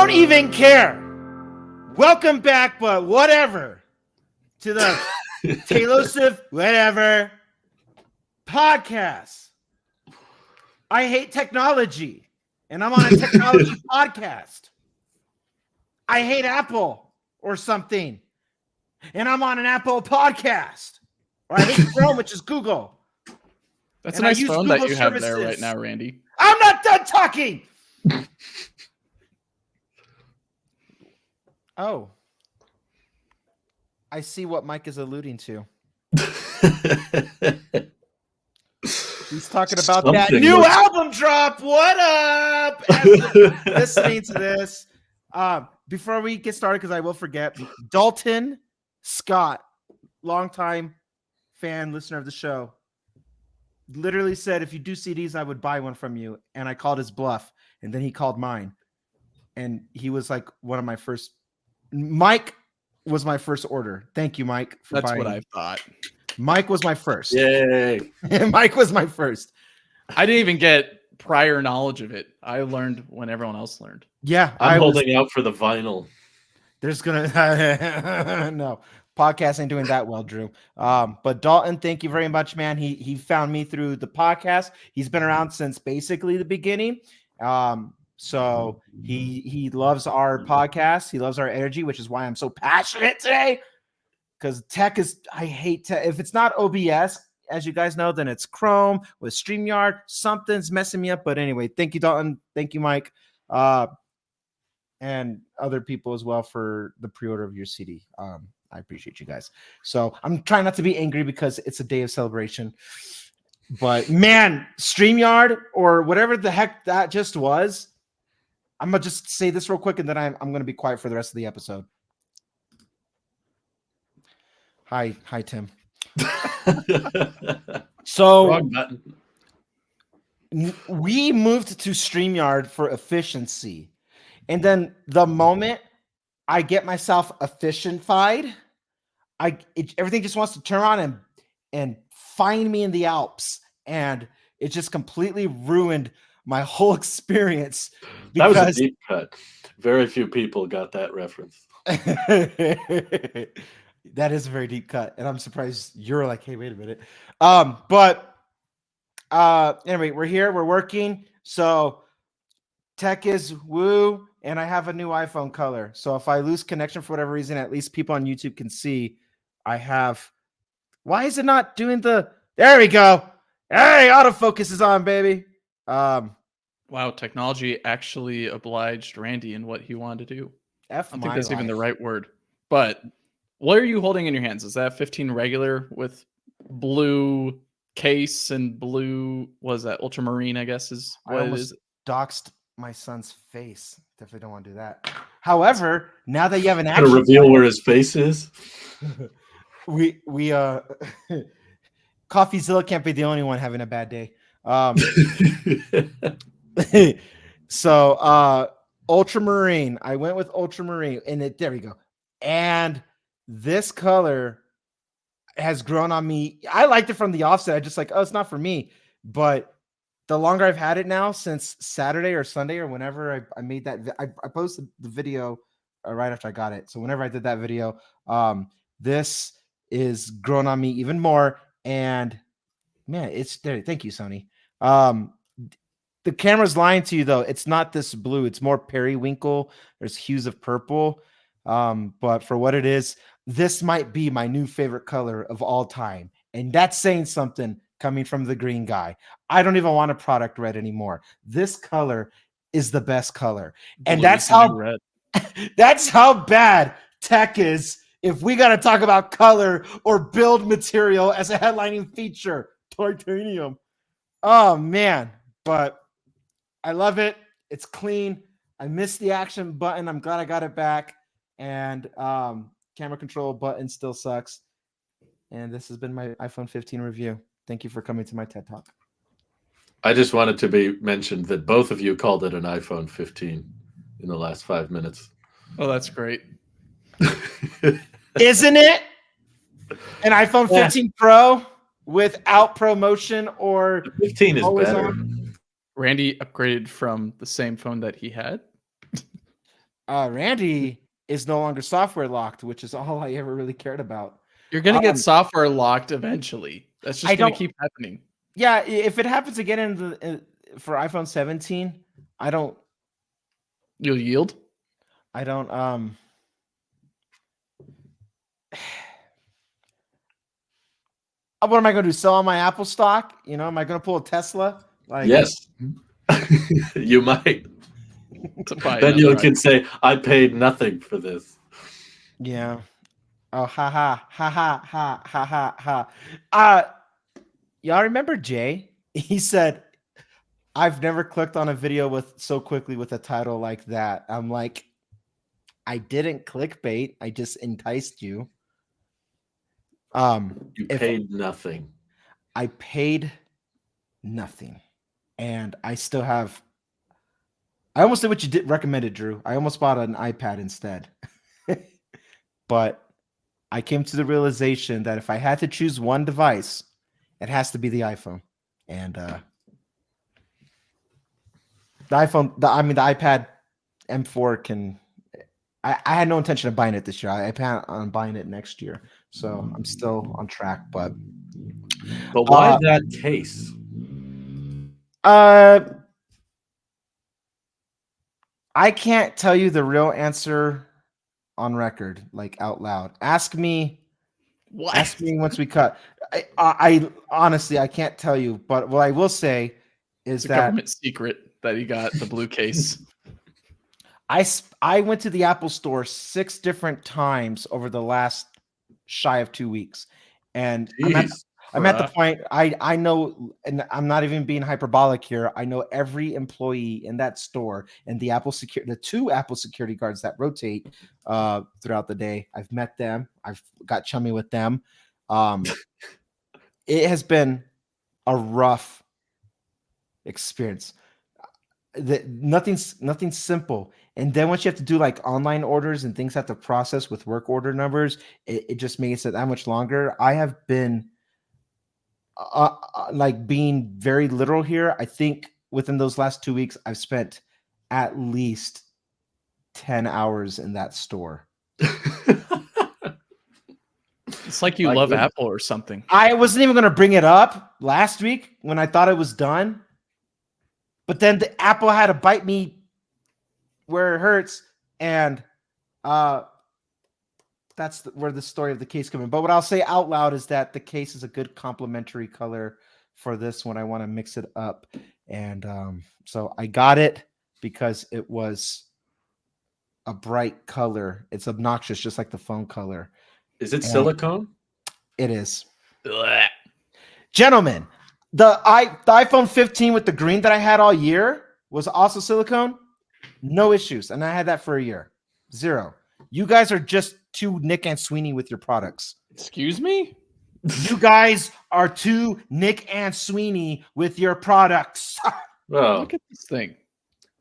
don't even care. Welcome back, but whatever, to the Taylor Swift whatever podcast. I hate technology, and I'm on a technology podcast. I hate Apple or something, and I'm on an Apple podcast. Or I hate Chrome, which is Google. That's a nice phone that you have there right now, Randy. I'm not done talking. Oh, I see what Mike is alluding to. He's talking about that new album drop. What up? Listening to this. Before we get started, because I will forget, Dalton Scott, longtime fan, listener of the show, literally said, if you do CDs, I would buy one from you. And I called his bluff. And then he called mine. And he was like one of my first. Mike was my first order. Thank you, Mike. That's what I thought. Mike was my first. Yay. Mike was my first. I didn't even get prior knowledge of it. I learned when everyone else learned. Yeah. I'm holding out for the vinyl. There's going to... No. Podcast ain't doing that well, Drew. But Dalton, thank you very much, man. He found me through the podcast. He's been around since basically the beginning. So he loves our podcast. He loves our energy, which is why I'm so passionate today. Because tech is, I hate tech. If it's not OBS, as you guys know, then it's Chrome with StreamYard. Something's messing me up. But anyway, thank you, Dalton. Thank you, Mike. And other people as well for the pre-order of your CD. I appreciate you guys. So I'm trying not to be angry because it's a day of celebration. But man, StreamYard or whatever the heck that just was, I'm going to just say this real quick and then I'm going to be quiet for the rest of the episode. Hi, Tim. So Wrong button. We moved to StreamYard for efficiency. And then the moment I get myself efficientified, everything just wants to turn on and find me in the Alps. And it just completely ruined my whole experience. That was a deep cut. Very few people got that reference. That is a very deep cut. And I'm surprised you're like, hey, wait a minute. But anyway, we're here. We're working. So tech is woo. And I have a new iPhone color. So if I lose connection for whatever reason, at least people on YouTube can see I have. Why is it not doing the? There we go. Hey, autofocus is on, baby. Wow, technology actually obliged Randy in what he wanted to do. I don't think that's even the right word. But what are you holding in your hands? Is that 15 regular with blue case and blue? Was that ultramarine? I guess is what it is. Doxed my son's face. Definitely don't want to do that. However, now that you have an action, to reveal where his face is. we CoffeeZilla can't be the only one having a bad day. So ultramarine. I went with ultramarine, and there we go. And this color has grown on me. I liked it from the offset. I just like, oh, it's not for me. But the longer I've had it now, since Saturday or Sunday or whenever I made that, I posted the video right after I got it. So whenever I did that video, this is grown on me even more. And man, it's there. Thank you, Sony. The camera's lying to you though. It's not this blue. It's more periwinkle. There's hues of purple. But for what it is, this might be my new favorite color of all time. And that's saying something coming from the green guy. I don't even want a product red anymore. This color is the best color. And that's how bad tech is. If we got to talk about color or build material as a headlining feature, titanium. Oh man, but I love it. It's clean. I missed the action button. I'm glad I got it back. And camera control button still sucks. And this has been my iPhone 15 review. Thank you for coming to my TED Talk. I just wanted to be mentioned that both of you called it an iPhone 15 in the last 5 minutes. Oh, that's great. Isn't it? An iPhone 15 Pro without promotion or 15 is better. Randy upgraded from the same phone that he had. Randy is no longer software locked, which is all I ever really cared about. You're gonna get software locked eventually. That's just gonna keep happening. Yeah, if it happens again for iPhone 17, I don't. You'll yield. I don't. What am I going to do? Sell all my Apple stock? You know, am I going to pull a Tesla? Like, yes, you might. Then you can say, "I paid nothing for this." Yeah. Oh, ha ha ha ha ha ha ha ha. Y'all remember Jay? He said, "I've never clicked on a video so quickly with a title like that." I'm like, I didn't clickbait. I just enticed you. You paid nothing. I paid nothing, and I still have. I almost did what you recommended, Drew. I almost bought an iPad instead, but I came to the realization that if I had to choose one device, it has to be the iPhone. And the iPad M4 can. I had no intention of buying it this year. I plan on buying it next year, so I'm still on track. But why that case? I can't tell you the real answer on record, like out loud. Ask me. What? Ask me once we cut. I honestly, I can't tell you, but what I will say is it's a government secret that he got the blue case. I went to the Apple store 6 different times over the last shy of 2 weeks, and I'm at the point I know, and I'm not even being hyperbolic here. I know every employee in that store and the the 2 Apple security guards that rotate throughout the day. I've met them. I've got chummy with them. It has been a rough experience. Nothing's simple. And then once you have to do like online orders and things have to process with work order numbers, it just makes it that much longer. I have been like being very literal here. I think within those last 2 weeks, I've spent at least 10 hours in that store. It's like you love Apple or something. I wasn't even going to bring it up last week when I thought it was done. But then the Apple had to bite me where it hurts. And that's where the story of the case comes in. But what I'll say out loud is that the case is a good complementary color for this one. I want to mix it up. And so I got it because it was a bright color. It's obnoxious, just like the phone color. Is it silicone? It is. Blech. Gentlemen, the iPhone 15 with the green that I had all year was also silicone. No issues. And I had that for a year. 0. You guys are just too Nick and Sweeney with your products. Excuse me? You guys are too Nick and Sweeney with your products. Well, look at this thing.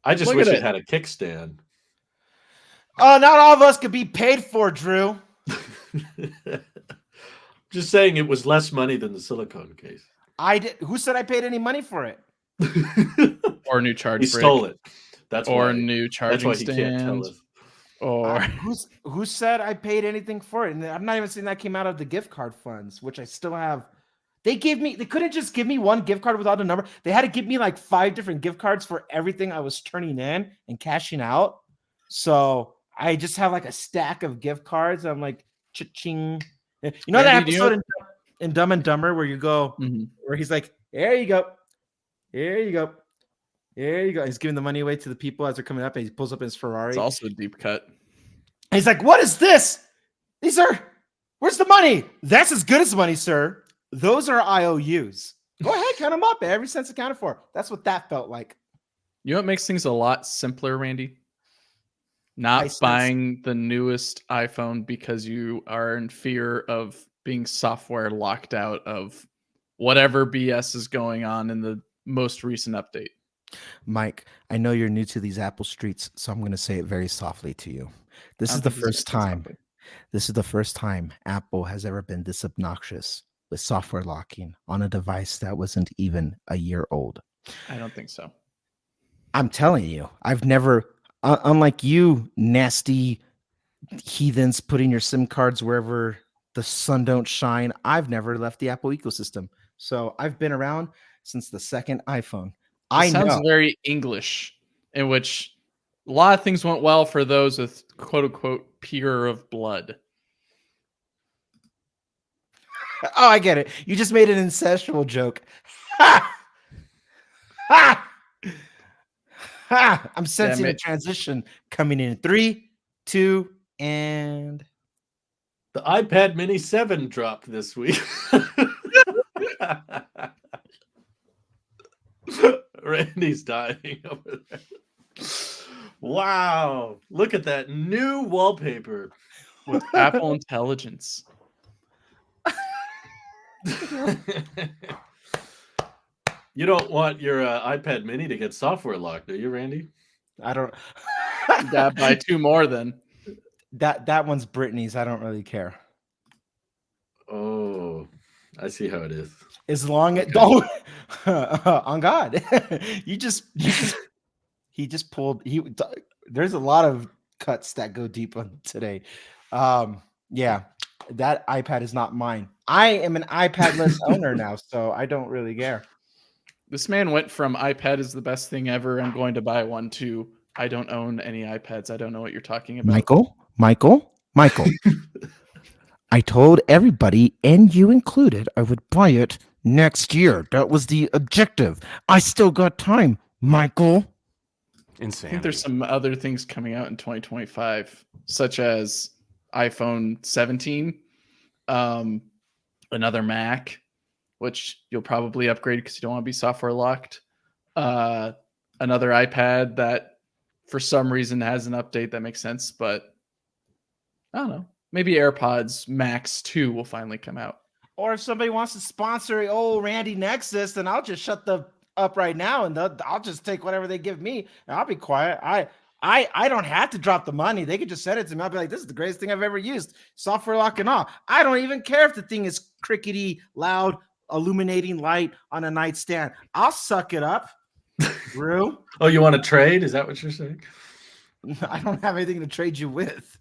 I just wish it had a kickstand. Oh, not all of us could be paid for, Drew. Just saying it was less money than the silicone case. I did. Who said I paid any money for it? Or a new charge. He stole it. That's or why, a new charging that's why he can't tell us. Or who said I paid anything for it? And I'm not even saying that came out of the gift card funds, which I still have. They couldn't just give me one gift card without a number. They had to give me like 5 different gift cards for everything I was turning in and cashing out. So I just have like a stack of gift cards. I'm like, cha-ching. You know that episode in Dumb and Dumber where you go, where he's like, there you go. Here you go. There you go. He's giving the money away to the people as they're coming up, and he pulls up in his Ferrari. It's also a deep cut. And he's like, what is this? Where's the money? That's as good as money, sir. Those are IOUs. Go ahead, count them up. Every cent's accounted for. That's what that felt like. You know what makes things a lot simpler, Randy? Not buying the newest iPhone because you are in fear of being software locked out of whatever BS is going on in the most recent update. Mike, I know you're new to these Apple streets, so I'm going to say it very softly to you. This is the first time Apple has ever been this obnoxious with software locking on a device that wasn't even a year old. I don't think so. I'm telling you, I've never unlike you, nasty heathens putting your SIM cards wherever the sun don't shine, I've never left the Apple ecosystem. So I've been around since the second iPhone. It sounds very English, in which a lot of things went well for those with quote unquote pure of blood. Oh, I get it. You just made an incestual joke. Ha! Ha! Ha! I'm sensing a transition coming in 3, 2, and the iPad Mini 7 dropped this week. Randy's dying over there. Wow. Look at that new wallpaper. With Apple Intelligence. You don't want your iPad Mini to get software locked, do you, Randy? I don't. Yeah, buy 2 more then. That one's Brittany's. I don't really care. Oh, I see how it is. As long as on God, he just pulled. There's a lot of cuts that go deep on today. Yeah, that iPad is not mine. I am an iPadless owner now, so I don't really care. This man went from iPad is the best thing ever, I'm going to buy one, to I don't own any iPads. I don't know what you're talking about. Michael. I told everybody, and you included, I would buy it next year. That was the objective. I still got time, Michael. Insanity. I think there's some other things coming out in 2025, such as iPhone 17, another Mac, which you'll probably upgrade because you don't want to be software locked. Another iPad that for some reason has an update that makes sense, but I don't know. Maybe AirPods Max 2 will finally come out. Or if somebody wants to sponsor old Randy Nexus, then I'll just shut up right now and I'll just take whatever they give me and I'll be quiet. I don't have to drop the money. They could just send it to me. I'll be like, this is the greatest thing I've ever used. Software lock and all. I don't even care if the thing is crickety, loud, illuminating light on a nightstand. I'll suck it up. Drew. Oh, you want to trade? Is that what you're saying? I don't have anything to trade you with.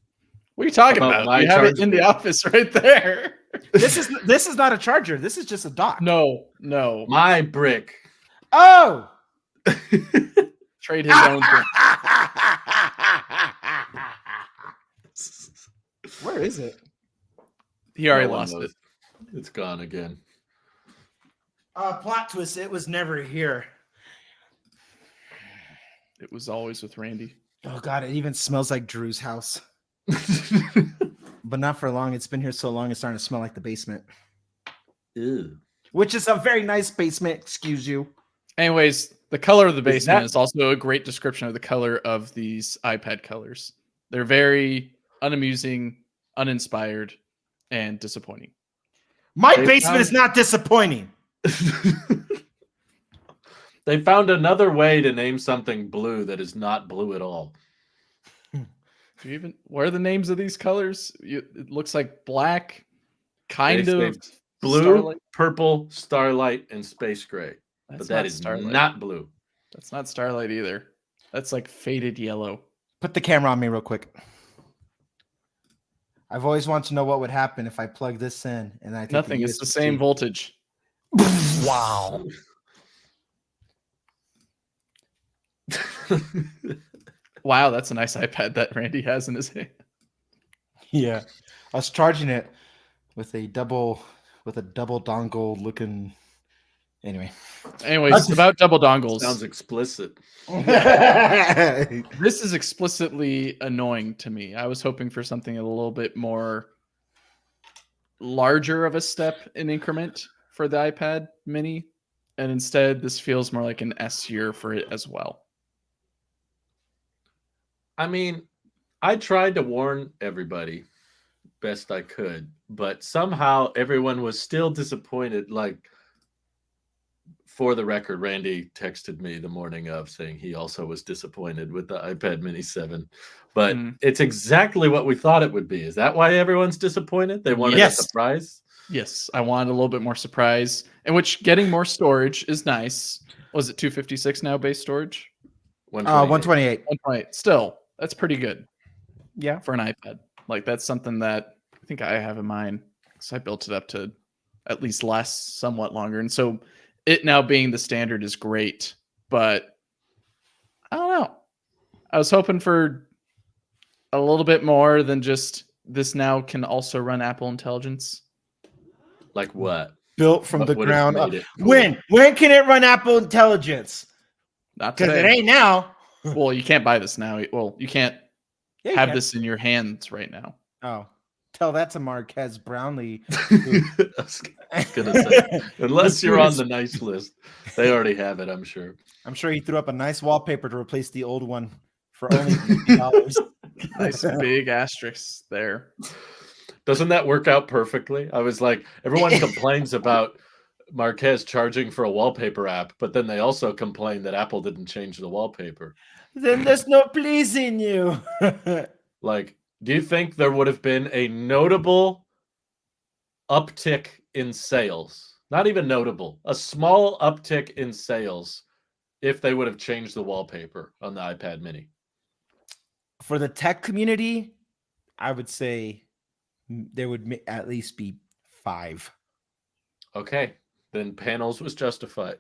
What are you talking about? You have it in the office right there. This is not a charger. This is just a dock. No. My brick. Oh. Trade his own thing. Where is it? He already lost it. It's gone again. Plot twist. It was never here. It was always with Randy. Oh God, it even smells like Drew's house. But not for long. It's been here so long, it's starting to smell like the basement. Ew. Which is a very nice basement, excuse you. Anyways, the color of the basement is also a great description of the color of these iPad colors. They're very unamusing, uninspired, and disappointing. My basement is not disappointing. They found another way to name something blue that is not blue at all. What are the names of these colors? It looks like black, kind of blue, starlight. Purple, starlight, and space gray. But that is starlight. not blue. That's not starlight either. That's like faded yellow. Put the camera on me real quick. I've always wanted to know what would happen if I plug this in and I take nothing. It's the same voltage. Wow. Wow, that's a nice iPad that Randy has in his hand. Yeah, I was charging it with a double dongle looking. Anyways, about double dongles. Sounds explicit. This is explicitly annoying to me. I was hoping for something a little bit more larger of a step in increment for the iPad Mini, and instead this feels more like an S year for it as well. I mean, I tried to warn everybody best I could, but somehow everyone was still disappointed. Like, for the record, Randy texted me the morning of saying he also was disappointed with the iPad Mini 7. But it's exactly what we thought it would be. Is that why everyone's disappointed? They wanted a surprise? Yes, I wanted a little bit more surprise, in which getting more storage is nice. Was it 256 now base storage? 128. 128. Still, that's pretty good. Yeah. For an iPad. Like, that's something that I think I have in mind. So I built it up to at least last somewhat longer. And so it now being the standard is great. But I don't know. I was hoping for a little bit more than just this now can also run Apple Intelligence. Like what? Built from the ground up. Cool? When can it run Apple Intelligence? Not today. Because it ain't now. Well, you can't buy this now. Well, you can't have this in your hands right now. Oh, tell that to Marquez Brownlee. I was gonna say, unless you're on the nice list, they already have it. I'm sure. I'm sure he threw up a nice wallpaper to replace the old one for only $50. Nice big asterisk there. Doesn't that work out perfectly? I was like, everyone complains about Marquez charging for a wallpaper app, but then they also complain that Apple didn't change the wallpaper. Then there's no pleasing you. Like, do you think there would have been a notable uptick in sales? Not even notable, a small uptick in sales if they would have changed the wallpaper on the iPad mini? For the tech community, I would say there would at least be 5. Okay, then panels was justified.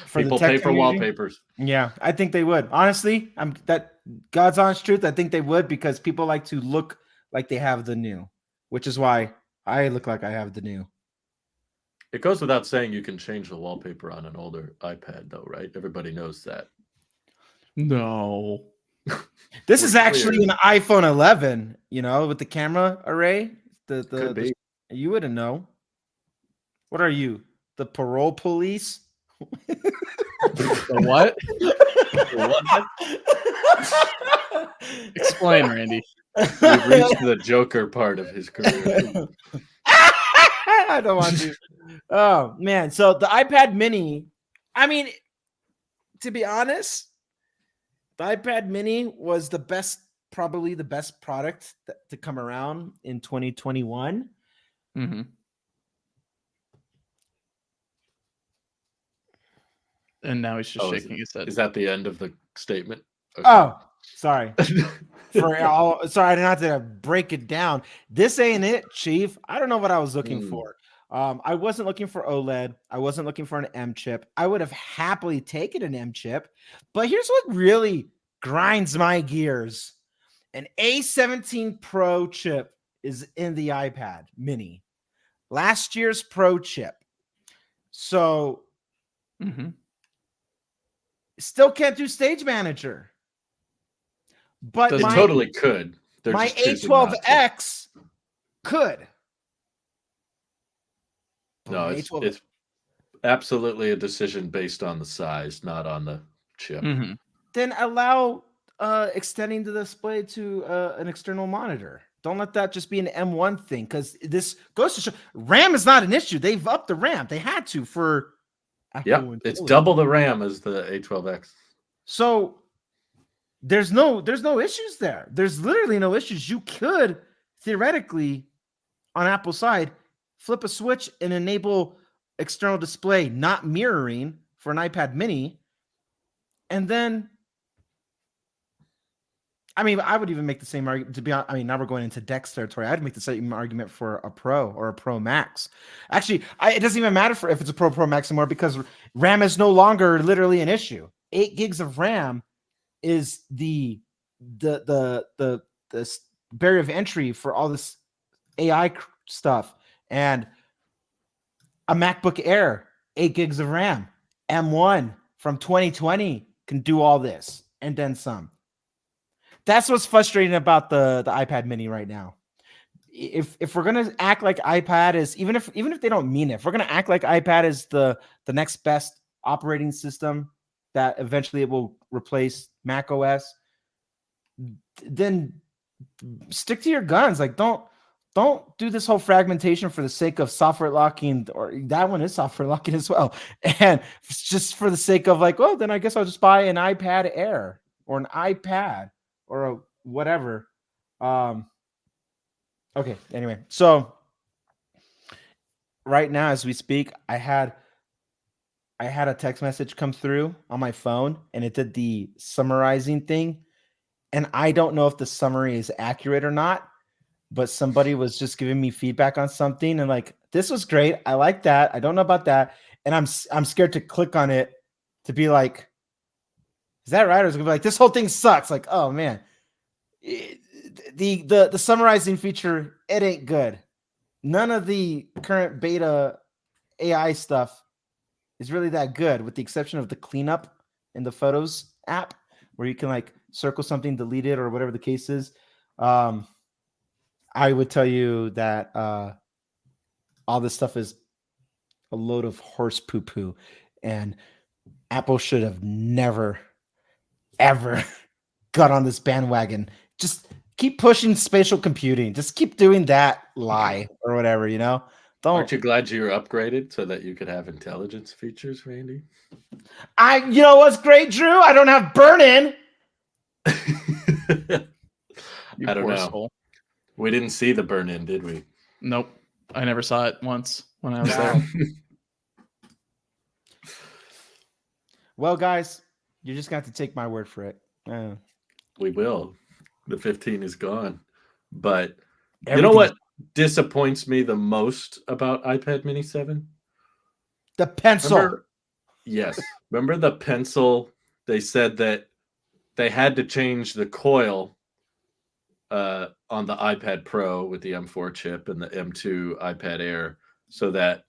For People the tech pay for community, wallpapers. Yeah, I think they would. Honestly, that God's honest truth. I think they would because people like to look like they have the new, which is why I look like I have the new. It goes without saying you can change the wallpaper on an older iPad, though, right? Everybody knows that. No. This is actually an iPhone 11, with the camera array. Could be. You wouldn't know. What are you? The parole police? The what? Explain, Randy. We've reached the Joker part of his career. I don't want to. Oh, man. So the iPad mini, to be honest, the iPad mini was probably the best product to come around in 2021. Mm-hmm. And now he's just shaking his head. Is that the end of the statement? Okay. Oh, sorry. Sorry, I didn't have to break it down. This ain't it, Chief. I don't know what I was looking for. I wasn't looking for OLED. I wasn't looking for an M chip. I would have happily taken an M chip, but here's what really grinds my gears. An A17 Pro chip is in the iPad mini. Last year's Pro chip. So still can't do Stage Manager. But it totally could. My A12X could. No, it's absolutely a decision based on the size, not on the chip. Mm-hmm. Then allow extending the display to an external monitor. Don't let that just be an M1 thing, because this goes to show RAM is not an issue. They've upped the RAM. They had to for Apple. Yep, it's double the RAM as the A12X. So there's no issues there. There's literally no issues. You could theoretically, on Apple's side, flip a switch and enable external display, not mirroring, for an iPad mini. And then, I would even make the same argument, to be honest. Now we're going into Dex territory. I'd make the same argument for a Pro or a Pro Max. Actually, it doesn't even matter for if it's a Pro Max anymore, because RAM is no longer literally an issue. 8 gigs of RAM is the barrier of entry for all this AI stuff. And a MacBook Air, 8 gigs of RAM, M1 from 2020 can do all this and then some. That's what's frustrating about the iPad mini right now. If we're gonna act like iPad is, even if they don't mean it, if we're gonna act like iPad is the next best operating system that eventually it will replace Mac OS, then stick to your guns. Like, don't do this whole fragmentation for the sake of software locking, or that one is software locking as well. And just for the sake of like, oh, then I guess I'll just buy an iPad Air or an iPad or a whatever. Okay. Anyway, so right now as we speak, I had I had a text message come through on my phone and it did the summarizing thing. And I don't know if the summary is accurate or not, but somebody was just giving me feedback on something and like, this was great. I like that. I don't know about that. And I'm scared to click on it to be like, is that right? Or is it gonna be like, this whole thing sucks? Like, oh man, the summarizing feature, it ain't good. None of the current beta AI stuff is really that good, with the exception of the cleanup in the Photos app, where you can like circle something, delete it, or whatever the case is. I would tell you that all this stuff is a load of horse poo poo, and Apple should have never, ever got on this bandwagon. Just keep pushing spatial computing. Just keep doing that lie or whatever, you know? Aren't you glad you were upgraded so that you could have intelligence features, Randy? You know what's great, Drew? I don't have burn-in. I don't know. Soul. We didn't see the burn-in, did we? Nope. I never saw it once when I was there. Well, guys, you're just going to have to take my word for it. We will. The 15 is gone. But you know what disappoints me the most about iPad Mini 7? The pencil. Remember the pencil? They said that they had to change the coil on the iPad Pro with the M4 chip and the M2 iPad Air so that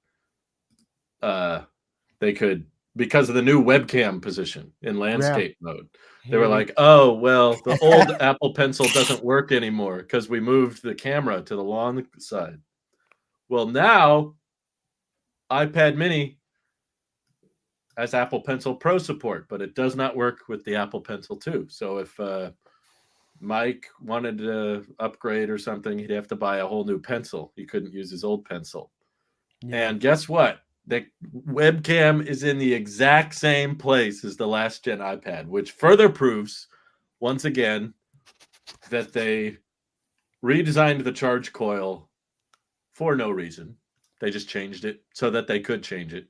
they could, because of the new webcam position in landscape mode. They were like, oh, well, the old Apple Pencil doesn't work anymore because we moved the camera to the long side. Well, now iPad Mini has Apple Pencil Pro support, but it does not work with the Apple Pencil 2. So if Mike wanted to upgrade or something, he'd have to buy a whole new pencil. He couldn't use his old pencil. Yeah. And guess what? The webcam is in the exact same place as the last gen iPad, which further proves, once again, that they redesigned the charge coil for no reason. They just changed it so that they could change it,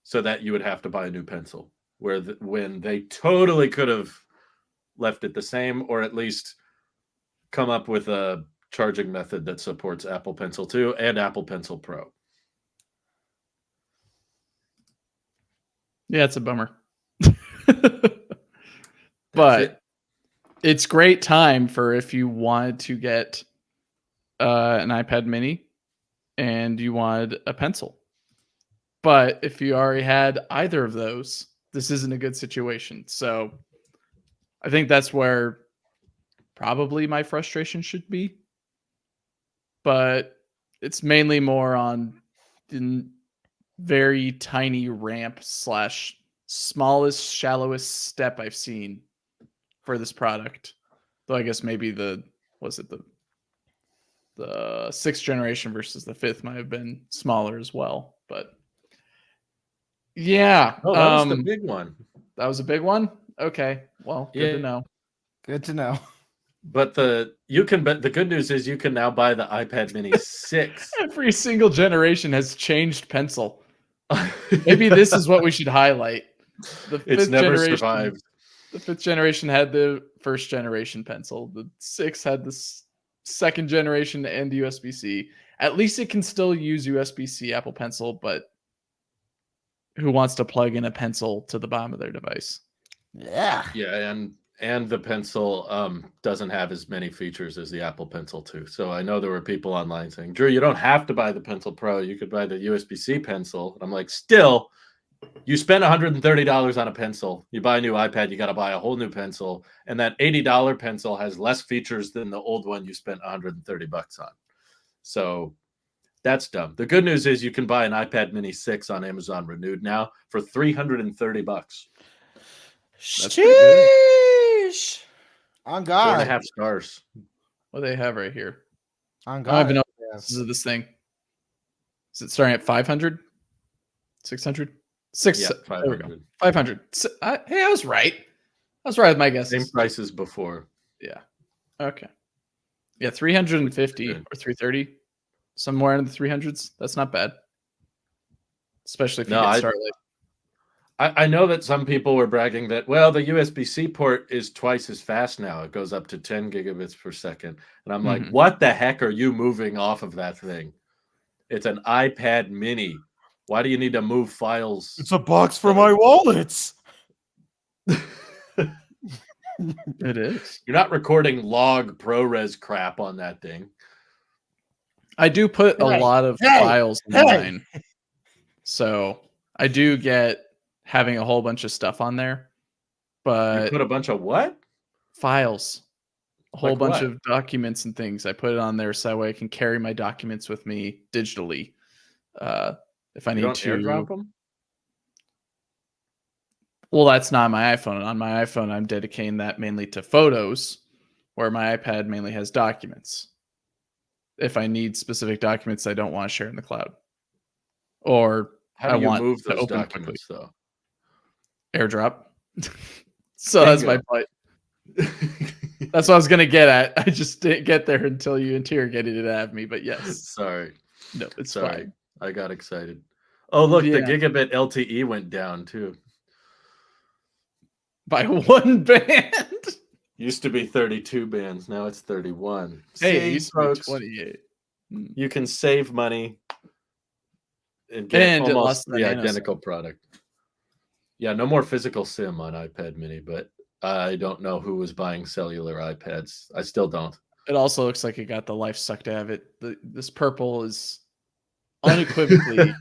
so that you would have to buy a new pencil, when they totally could have left it the same, or at least come up with a charging method that supports Apple Pencil 2 and Apple Pencil Pro. Yeah, it's a bummer. But it's great time for if you wanted to get an iPad Mini and you wanted a pencil. But if you already had either of those, this isn't a good situation. So I think that's where probably my frustration should be. But it's mainly more on the very tiny ramp / smallest, shallowest step I've seen for this product. Though I guess maybe the 6th generation versus the 5th might have been smaller as well. But yeah. Oh, that was the big one. That was a big one? Okay. Well, good to know. Good to know. But the good news is you can now buy the iPad Mini 6. Every single generation has changed pencil. Maybe this is what we should highlight. It's never survived. The 5th generation had the 1st generation pencil. The 6 had the 2nd generation and USB-C. At least it can still use USB-C Apple Pencil, but who wants to plug in a pencil to the bottom of their device? Yeah, and the pencil doesn't have as many features as the Apple Pencil 2. So I know there were people online saying, Drew, you don't have to buy the Pencil Pro. You could buy the USB-C pencil. And I'm like, still, you spend $130 on a pencil. You buy a new iPad, you got to buy a whole new pencil. And that $80 pencil has less features than the old one you spent $130 on. So that's dumb. The good news is you can buy an iPad Mini 6 on Amazon Renewed now for $330. Sheesh. On God. 4.5 stars. What do they have right here? On God. I don't even know this is this thing. Is it starting at 500? 600? 500. 500. Hey, I was right. I was right with my guesses. Same price as before. Yeah. Okay. Yeah, 350 or 330. Somewhere in the 300s. That's not bad. Especially if you get Starlight. I know that some people were bragging that, well, the USB-C port is twice as fast now. It goes up to 10 gigabits per second. And I'm like, what the heck are you moving off of that thing? It's an iPad mini. Why do you need to move files? It's a box for my wallets. It is. You're not recording log ProRes crap on that thing. I do put a lot of files in mine. So I do get having a whole bunch of stuff on there. But you put a bunch of what? Files. A whole Like bunch what? of documents and things. I put it on there so that way I can carry my documents with me digitally. If I need to airdrop them. Well, that's not my iPhone. On my iPhone, I'm dedicating that mainly to photos, where my iPad mainly has documents. If I need specific documents I don't want to share in the cloud, or how do you want move to those open documents quickly. though? AirDrop. So that's my point. That's what I was gonna get at. I just didn't get there until you interrogated it at me. But yes, Sorry. no, it's Sorry. fine. I got excited. Oh, look, Yeah. the gigabit LTE went down too. By one band. Used to be 32 bands, now it's 31. Hey, See, it used to folks, be 28. you can save money and get almost the identical product. Yeah, no more physical SIM on iPad mini, but I don't know who was buying cellular iPads. I still don't. It also looks like it got the life sucked out of it. This purple is unequivocally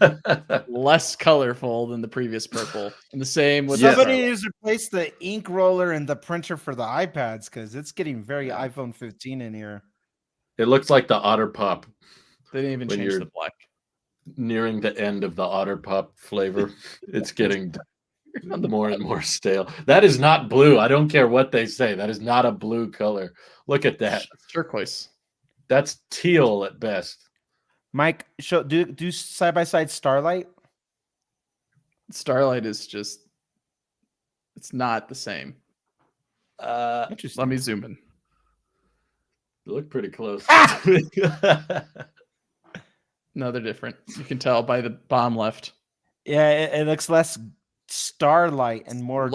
less colorful than the previous purple. And the same with somebody needs to replace the ink roller and the printer for the iPads because it's getting very iPhone 15 in here. It looks like the Otter Pop. They didn't even change the black. Nearing the end of the Otter Pop flavor, it's getting more and more stale. That is not blue. I don't care what they say. That is not a blue color. Look at that. It's turquoise. That's teal at best. Mike, do side by side Starlight. Starlight is just, it's not the same. Interesting. Let me zoom in. They look pretty close. No, they're different. You can tell by the bottom left. Yeah, it looks less starlight and more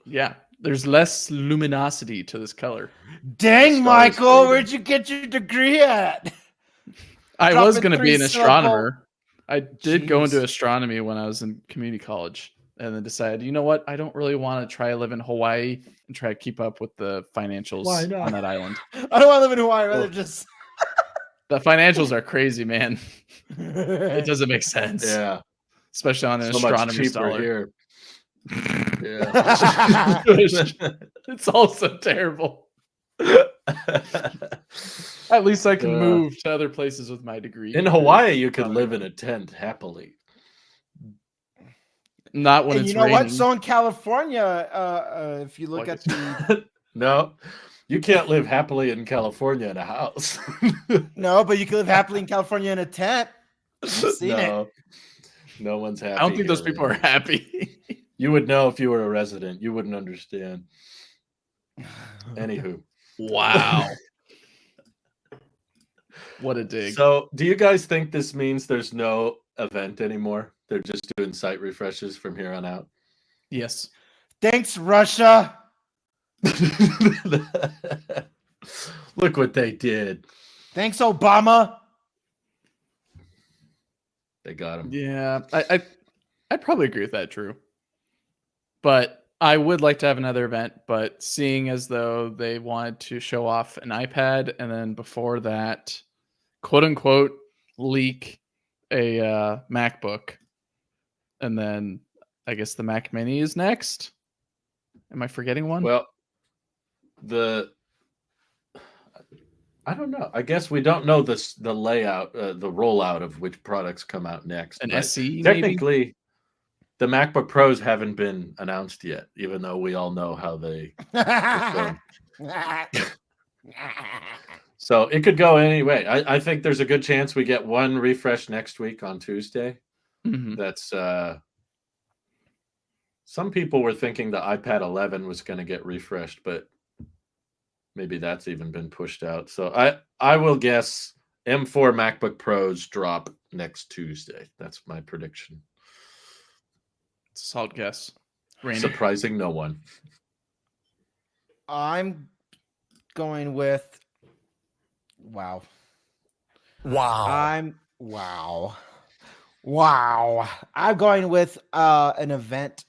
Yeah, there's less luminosity to this color. Dang, Michael, where'd you get your degree at? I was going to be an astronomer. I did go into astronomy when I was in community college, and then decided, you know what? I don't really want to try to live in Hawaii and try to keep up with the financials on that island. I don't want to live in Hawaii. Rather just the financials are crazy, man. It doesn't make sense. Yeah, especially on an astronomer's dollar. Here. Yeah, it's also terrible. At least I can move to other places with my degree. In Hawaii, you could live in a tent happily. Not when and it's you know raining. what? So in California, if you look at the no, you can't live happily in California in a house. No, but you could live happily in California in a tent. I've seen it. No one's happy. I don't think those people are happy. You would know if you were a resident. You wouldn't understand. Anywho. Wow. What a dig. So, do you guys think this means there's no event anymore? They're just doing site refreshes from here on out? Yes. Thanks, Russia. Look what they did. Thanks, Obama. They got him. Yeah, I'd probably agree with that, Drew. But I would like to have another event, but seeing as though they wanted to show off an iPad and then before that, quote unquote, leak a MacBook. And then I guess the Mac Mini is next. Am I forgetting one? Well, I don't know. I guess we don't know the layout, the rollout of which products come out next. An SE, technically, maybe? The MacBook Pros haven't been announced yet, even though we all know how they perform. So it could go any way. I think there's a good chance we get one refresh next week on Tuesday. Mm-hmm. That's some people were thinking the iPad 11 was going to get refreshed, but maybe that's even been pushed out. So I will guess M4 MacBook Pros drop next Tuesday. That's my prediction. It's a solid guess. Randy. Surprising no one. I'm going with wow. I'm going with an event,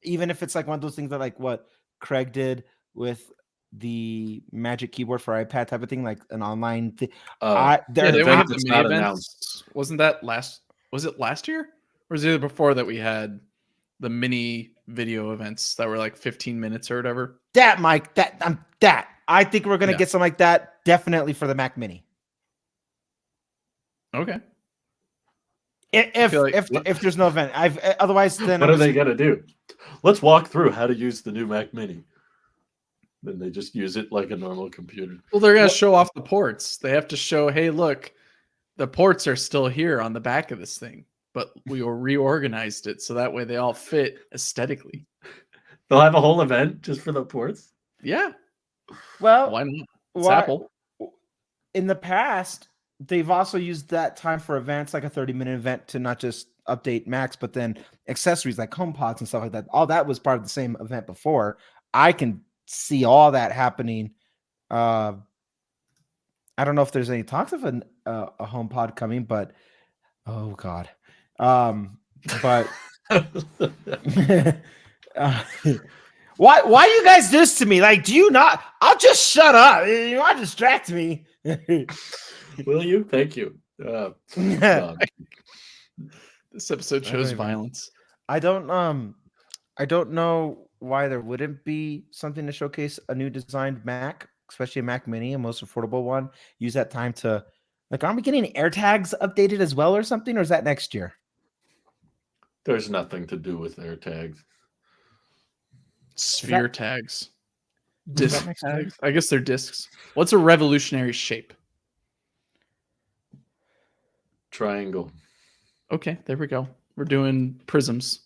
even if it's like one of those things that like what Craig did with the Magic Keyboard for iPad type of thing, like an online thing. They have the mini events. Wasn't that was it last year? Or was it before that we had the mini video events that were like 15 minutes or whatever? That, Mike, I think we're going to get something like that definitely for the Mac Mini. Okay. If there's no event, otherwise then what are they gonna do? Let's walk through how to use the new Mac Mini. Then they just use it like a normal computer. Well, they're gonna show off the ports. They have to show, hey, look, the ports are still here on the back of this thing, but we reorganized it so that way they all fit aesthetically. They'll have a whole event just for the ports. Yeah. Well, why not? It's Apple. In the past, they've also used that time for events, like a 30-minute event, to not just update Macs, but then accessories like HomePods and stuff like that. All that was part of the same event before. I can see all that happening. I don't know if there's any talks of a HomePod coming, but oh god. But why you guys do this to me? Like, do you not? I'll just shut up. You want to distract me? Will you? Thank you. This episode shows violence. I don't know why there wouldn't be something to showcase a new designed Mac, especially a Mac Mini, a most affordable one. Use that time to, like, aren't we getting AirTags updated as well or something, or is that next year? There's nothing to do with AirTags. Sphere tags. Disc tags. I guess they're discs. What's a revolutionary shape? Triangle. Okay, there we go. We're doing prisms.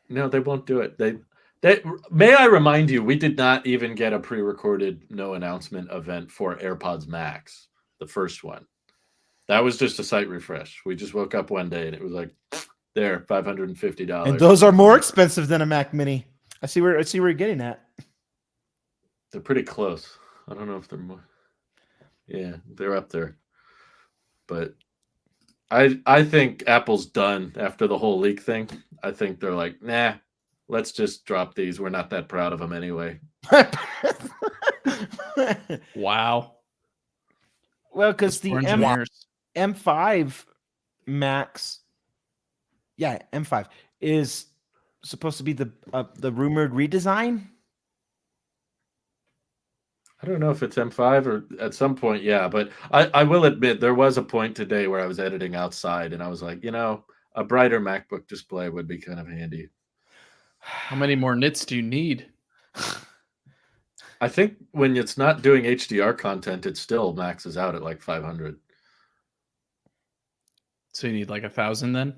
No, they won't do it. They may I remind you, we did not even get a pre-recorded no announcement event for AirPods Max, the first one. That was just a site refresh. We just woke up one day and it was like, there, $550. And those are more expensive than a Mac Mini. I see where you're getting at. They're pretty close. I don't know if they're more. Yeah, they're up there. But I think Apple's done after the whole leak thing. I think they're like, nah, let's just drop these. We're not that proud of them anyway. Wow. Well, because the M5 Max, M5 is supposed to be the rumored redesign. I don't know if it's M5 or at some point, yeah. But I will admit there was a point today where I was editing outside and I was like, a brighter MacBook display would be kind of handy. How many more nits do you need? I think when it's not doing HDR content, it still maxes out at like 500. So you need like 1,000 then?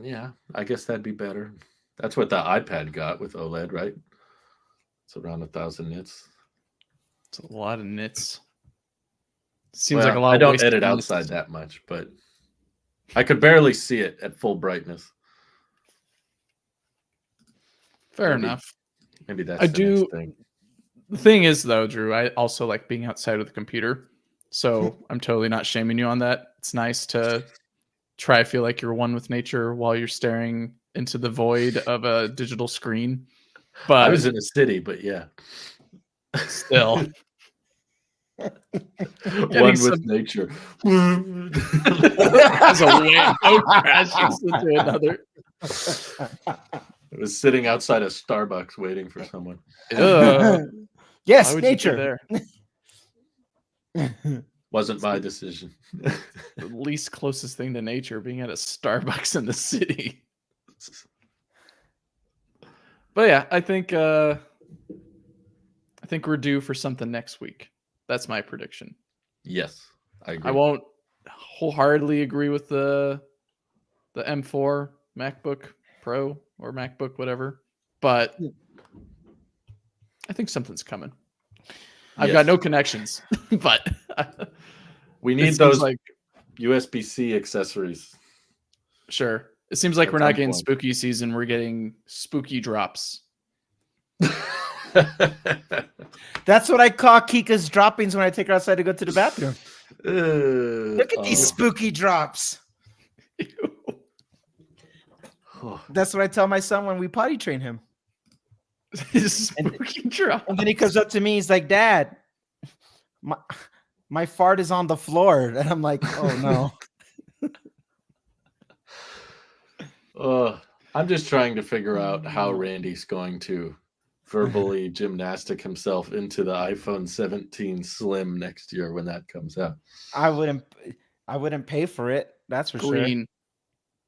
Yeah, I guess that'd be better. That's what the iPad got with OLED, right? It's around 1,000 nits. It's a lot of nits. Seems like a lot. I don't edit outside that much, but I could barely see it at full brightness. Fair enough. Maybe that's the next thing. The thing is, though, Drew, I also like being outside of the computer. So I'm totally not shaming you on that. It's nice to try to feel like you're one with nature while you're staring into the void of a digital screen. But I was in a city, but yeah. Still. One with nature. As a wave crashes into another. I was sitting outside a Starbucks waiting for someone. Yes, nature. Wasn't my decision. The least closest thing to nature being at a Starbucks in the city. But yeah, I think we're due for something next week. That's my prediction. Yes, I agree. I won't wholeheartedly agree with the M4 MacBook Pro or MacBook, whatever, but I think something's coming. I've got no connections, but we need those like USB-C accessories. Sure. It seems like At we're not some getting point. spooky season. We're getting spooky drops. That's what I call Kika's droppings when I take her outside to go to the bathroom. Look at these spooky drops. That's what I tell my son when we potty train him. Spooky drops. And then he comes up to me. He's like, "Dad, my fart is on the floor." And I'm like, "Oh no." I'm just trying to figure out how Randy's going to verbally gymnastic himself into the iPhone 17 Slim next year when that comes out. I wouldn't pay for it. That's for Green. sure.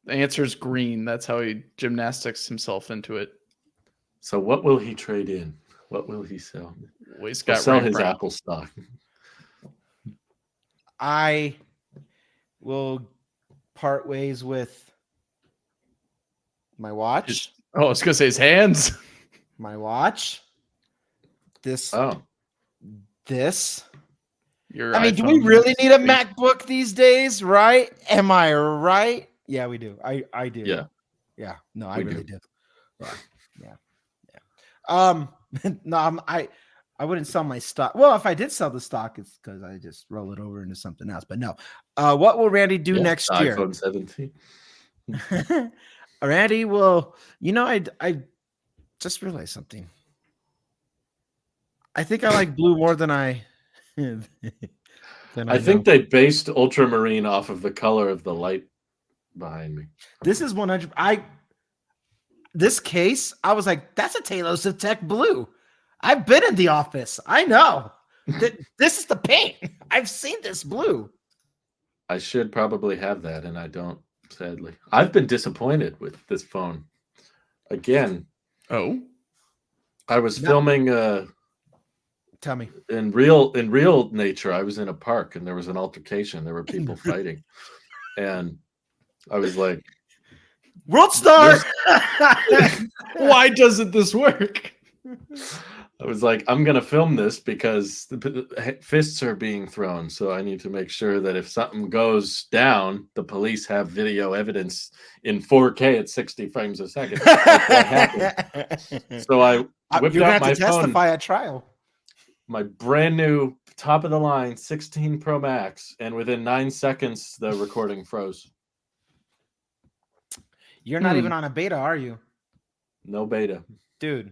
The answer is green. That's how he gymnastics himself into it. So what will he trade in? What will he sell? Well, he's got sell his Apple stock. I will part ways with my watch. I was gonna say his hands. My watch. This. Your I mean, do we really need a MacBook these days, right? Am I right? Yeah, we do. I do. Yeah. No, I really do. Yeah. No, I wouldn't sell my stock. Well, if I did sell the stock, it's because I just roll it over into something else. But no. What will Randy do next year? iPhone 17. Randy will. I just realized something. I think I like blue more than I. I think they based ultramarine off of the color of the light behind me. This is 100. This case, I was like, that's a Talos of Tech blue. I've been in the office. I know that this is the paint. I've seen this blue. I should probably have that, and I don't. Sadly, I've been disappointed with this phone. Again. Oh, I was filming. Tell me. In real nature, I was in a park and there was an altercation. There were people fighting, and I was like, "World star, why doesn't this work?" I was like, "I'm gonna film this because the fists are being thrown, so I need to make sure that if something goes down, the police have video evidence in 4K at 60 frames a second." So I whipped out my phone. Testify at trial. My brand new top of the line 16 Pro Max, and within 9 seconds the recording froze. You're not even on a beta, are you? No beta, dude.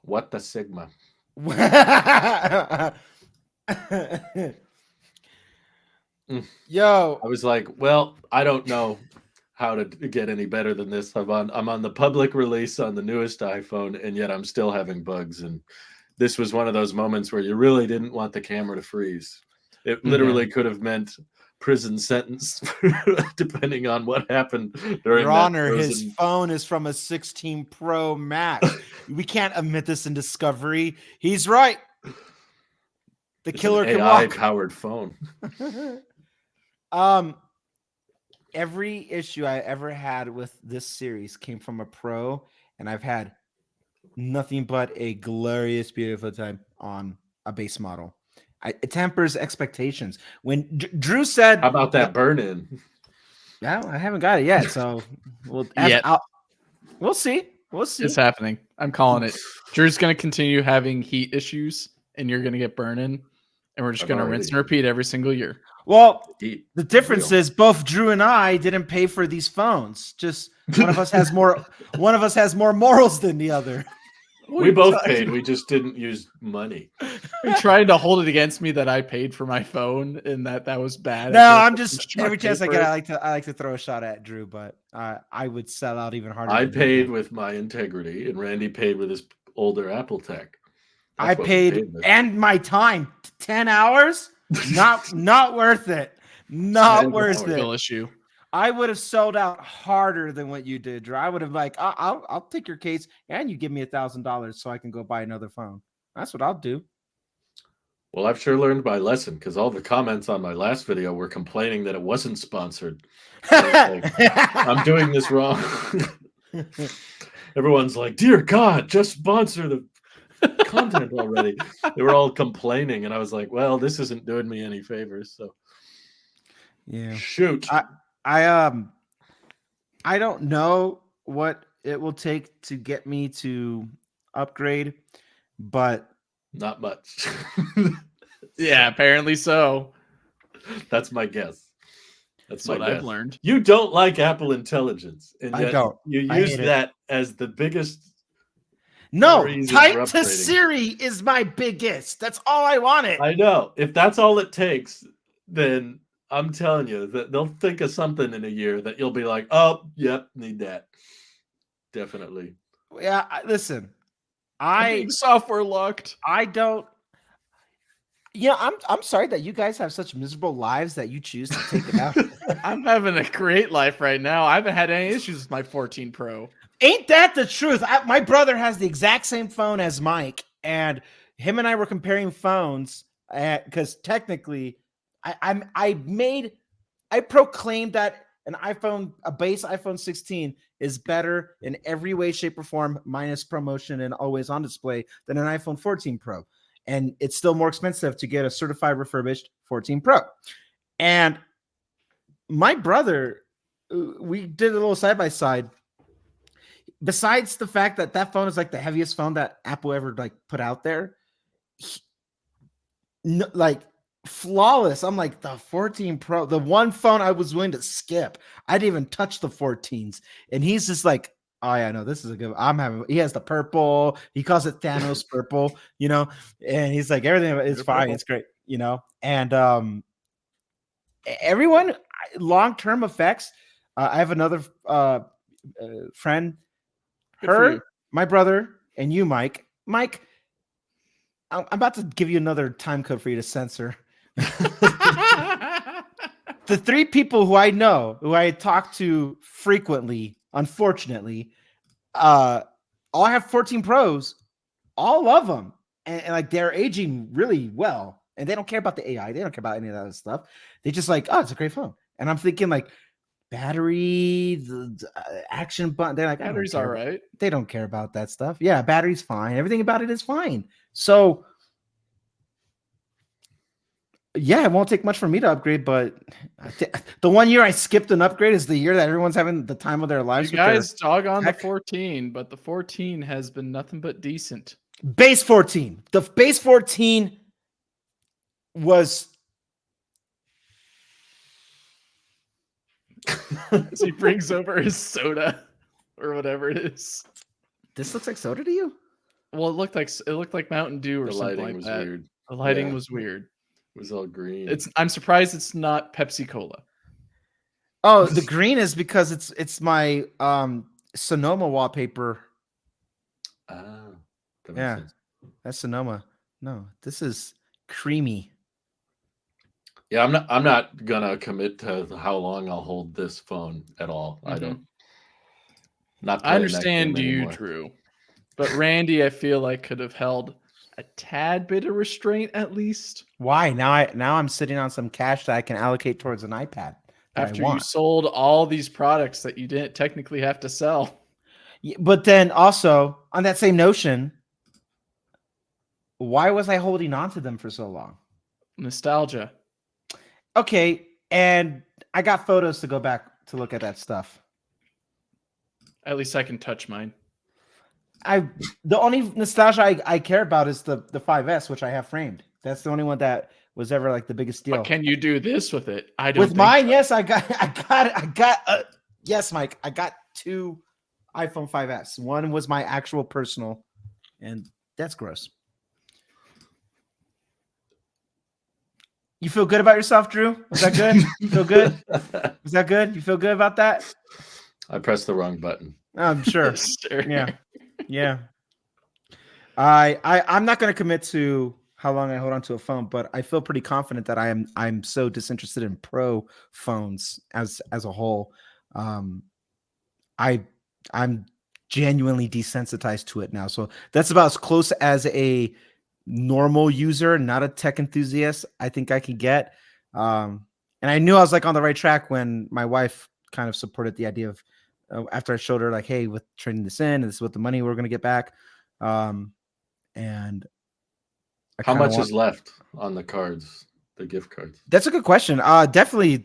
What the Sigma? Yo, I was like, well, I don't know how to get any better than this. I'm on the public release on the newest iPhone, and yet I'm still having bugs. And this was one of those moments where you really didn't want the camera to freeze. It literally could have meant prison sentence, depending on what happened during Your Honor, his phone is from a 16 Pro Max. We can't admit this in discovery. He's right. The killer can walk. AI-powered phone. Every issue I ever had with this series came from a pro, and I've had nothing but a glorious, beautiful time on a base model. It tempers expectations. When Drew said, "How about that burn-in?" Yeah, I haven't got it yet, so we'll see. We'll see. It's happening. I'm calling it. Drew's going to continue having heat issues, and you're going to get burn-in, and we're just going to rinse and repeat every single year. Well, the difference is both Drew and I didn't pay for these phones. Just one of us has more. One of us has more morals than the other. We both paid. We just didn't use money. You're trying to hold it against me that I paid for my phone and that was bad. No, I'm just every chance I get, I like to throw a shot at Drew, but I would sell out even harder. I paid with my integrity, and Randy paid with his older Apple tech. I paid and my time. 10 hours. Not worth it. Not worth it. Issue. I would have sold out harder than what you did, Drew. I would have I'll take your case and you give me $1,000 so I can go buy another phone. That's what I'll do. Well, I've sure learned my lesson because all the comments on my last video were complaining that it wasn't sponsored. I'm doing this wrong. Everyone's like, "Dear God, just sponsor the content already." They were all complaining, and I was like, well, this isn't doing me any favors. So Yeah. Shoot. I don't know what it will take to get me to upgrade, but not much. Yeah, apparently so. That's my guess. That's what I've learned. You don't like Apple Intelligence, and yet you use that as the biggest. No, type to Siri is my biggest. That's all I wanted. I know. If that's all it takes, then I'm telling you that they'll think of something in a year that you'll be like, oh, yep, need that. Definitely. Yeah, listen. I'm being software locked. I don't. Yeah, I'm sorry that you guys have such miserable lives that you choose to take it out. I'm having a great life right now. I haven't had any issues with my 14 Pro. Ain't that the truth? My brother has the exact same phone as Mike, and him and I were comparing phones because technically, I proclaimed that a base iPhone 16 is better in every way, shape, or form, minus promotion and always on display, than an iPhone 14 Pro. And it's still more expensive to get a certified refurbished 14 Pro. And my brother, we did a little side-by-side. Besides the fact that that phone is like the heaviest phone that Apple ever like put out there, like flawless. I'm like the 14 Pro, the one phone I was willing to skip. I didn't even touch the 14s, and he's just like, oh yeah, no, this is a good. He has the purple. He calls it Thanos purple, and he's like everything is fine. Purple. It's great, and everyone long-term effects. I have another friend. My brother, and you, Mike. Mike, I'm about to give you another time code for you to censor. The three people who I know, who I talk to frequently, unfortunately, all have 14 Pros, all of them, and like they're aging really well, and they don't care about the AI. They don't care about any of that stuff. They just like, oh, it's a great phone, and I'm thinking like, battery, the action button. They're like, battery's all right. They don't care about that stuff. Yeah, battery's fine. Everything about it is fine. So, yeah, it won't take much for me to upgrade. But the 1 year I skipped an upgrade is the year that everyone's having the time of their lives. You guys dog on the 14, but the 14 has been nothing but decent. Base 14. The base 14 was. As he brings over his soda or whatever it is. This looks like soda to you? Well, it looked like Mountain Dew or something like that. Weird. The lighting was weird. It was all green. I'm surprised it's not Pepsi Cola. Oh, the green is because it's my Sonoma wallpaper. Ah, yeah, that's Sonoma. No, this is creamy. Yeah, I'm not gonna commit to how long I'll hold this phone at all. Mm-hmm. I don't. I understand you, Drew, but Randy, I feel like could have held a tad bit of restraint at least. Why? Now I'm sitting on some cash that I can allocate towards an iPad. After you sold all these products that you didn't technically have to sell. Yeah, but then also on that same notion, why was I holding on to them for so long? Nostalgia. Okay, and I got photos to go back to look at that stuff. At least I can touch mine. The only nostalgia I care about is the 5S, which I have framed. That's the only one that was ever like the biggest deal. But can you do this with it? I don't. With mine, so. Yes, I got. Yes, Mike, I got 2 iPhone 5S. One was my actual personal, and that's gross. You feel good about yourself, Drew? Was that good? You feel good? Was that good? You feel good about that? I pressed the wrong button. I'm sure. Sure. Yeah. I'm not going to commit to how long I hold on to a phone, but I feel pretty confident that I'm so disinterested in Pro phones as a whole. I'm genuinely desensitized to it now. So that's about as close as a normal user, not a tech enthusiast, I think I could get. And I knew I was like on the right track when my wife kind of supported the idea of after I showed her like, hey, with trading this in, and this is what the money we're going to get back. And how much is left on the cards, the gift cards? That's a good question. Definitely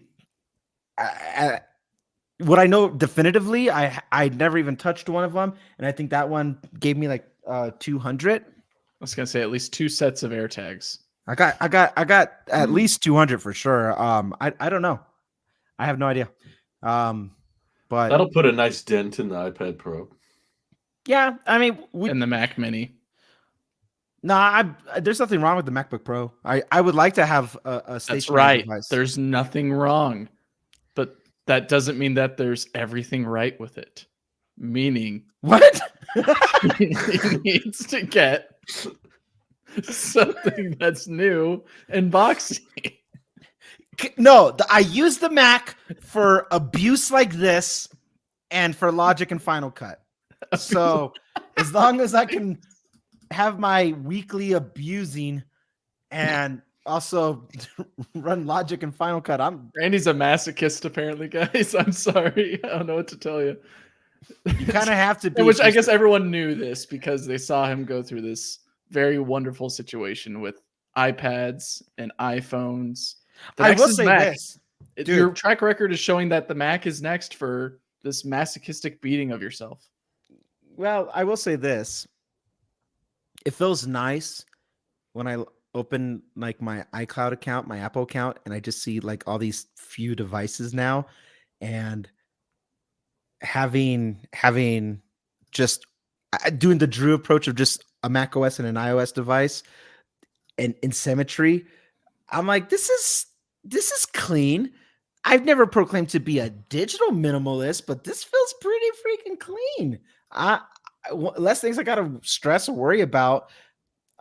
what I know definitively, I never even touched one of them, and I think that one gave me like 200. I was gonna say at least 2 sets of AirTags. I got at least 200 for sure. I don't know. I have no idea. But that'll put a nice dent in the iPad Pro. Yeah, I mean, and the Mac Mini. Nah, there's nothing wrong with the MacBook Pro. I would like to have a stationary device. There's nothing wrong, but that doesn't mean that there's everything right with it. Meaning, what? He needs to get something that's new and boxy. No, I use the Mac for abuse like this and for Logic and Final Cut. So as long as I can have my weekly abusing and also run Logic and Final Cut, Randy's a masochist apparently, guys. I'm sorry. I don't know what to tell you. You kind of have to be. Which I guess everyone knew this because they saw him go through this very wonderful situation with iPads and iPhones. I will say this. Your track record is showing that the Mac is next for this masochistic beating of yourself. Well, I will say this. It feels nice when I open like my iCloud account, my Apple account, and I just see like all these few devices now, and having just doing the Drew approach of just a Mac OS and an iOS device and in symmetry. I'm like, this is clean. I've never proclaimed to be a digital minimalist, but this feels pretty freaking clean. Less things I gotta stress or worry about.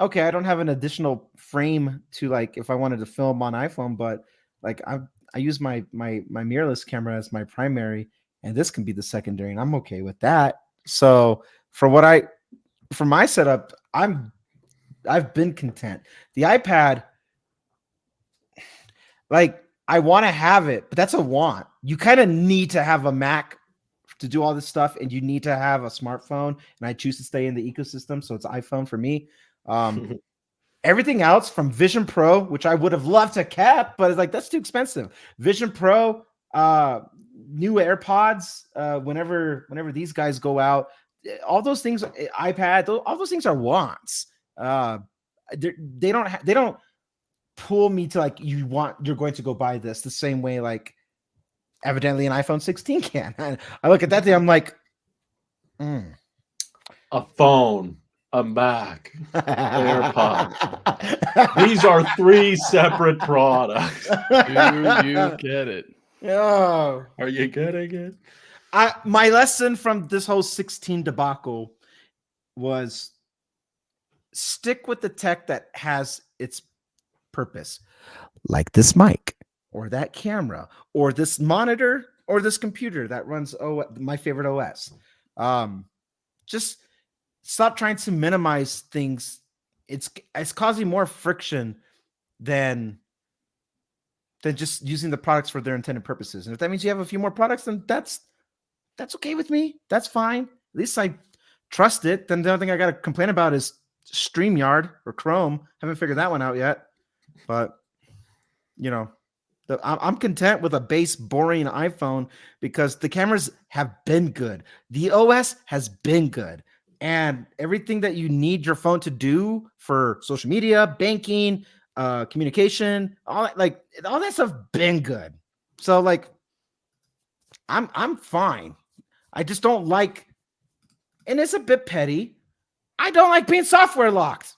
Okay, I don't have an additional frame to like if I wanted to film on iPhone, but like I use my mirrorless camera as my primary, and this can be the secondary, and I'm okay with that. So for my setup, I've been content. The iPad, like I want to have it, but that's a want. You kind of need to have a Mac to do all this stuff, and you need to have a smartphone, and I choose to stay in the ecosystem, so it's iPhone for me. Everything else from Vision Pro, which I would have loved to kept, but it's like that's too expensive. Vision Pro, new AirPods, whenever these guys go out, all those things, iPad, all those things are wants. They don't pull me to like you're going to go buy this the same way like evidently an iPhone 16 can. I look at that thing, I'm like, a phone, a Mac, AirPods. These are 3 separate products. Do you get it? Oh, are you getting it? My lesson from this whole 16 debacle was stick with the tech that has its purpose, like this mic or that camera or this monitor or this computer that runs my favorite OS. Just stop trying to minimize things. It's causing more friction than just using the products for their intended purposes. And if that means you have a few more products, then that's okay with me. That's fine. At least I trust it. Then the only thing I got to complain about is StreamYard or Chrome. Haven't figured that one out yet. But, I'm content with a base, boring iPhone because the cameras have been good. The OS has been good. And everything that you need your phone to do for social media, banking, communication, all that stuff been good. So like, I'm fine. I just don't like, and it's a bit petty, I don't like being software locked.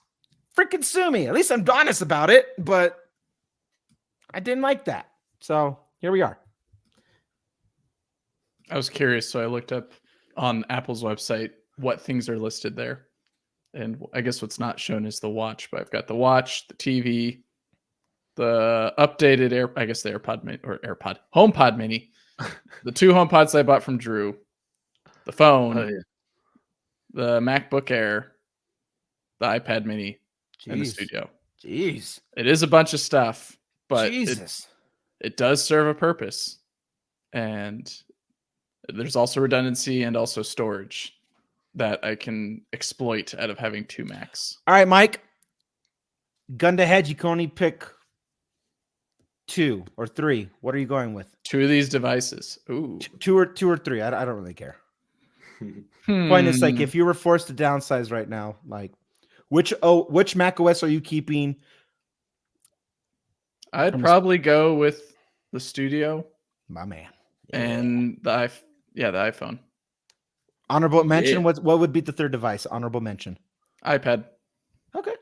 Freaking sue me. At least I'm honest about it, but I didn't like that. So here we are. I was curious, so I looked up on Apple's website what things are listed there. And I guess what's not shown is the watch, but I've got the watch, the TV, the updated the HomePod Mini, the 2 HomePods I bought from Drew, the phone, the MacBook Air, the iPad Mini, and the studio. Jeez. It is a bunch of stuff, but it does serve a purpose. And there's also redundancy and also storage that I can exploit out of having 2 Macs. All right, Mike. Gun to head, you can only pick 2 or 3? What are you going with? 2 of these devices. Ooh. 2 or 3. I don't really care. Point is, like, if you were forced to downsize right now, like, which Mac OS are you keeping? I'd probably go with the Studio. My man. And the iPhone. Honorable mention. What would be the third device? Honorable mention. iPad. Okay.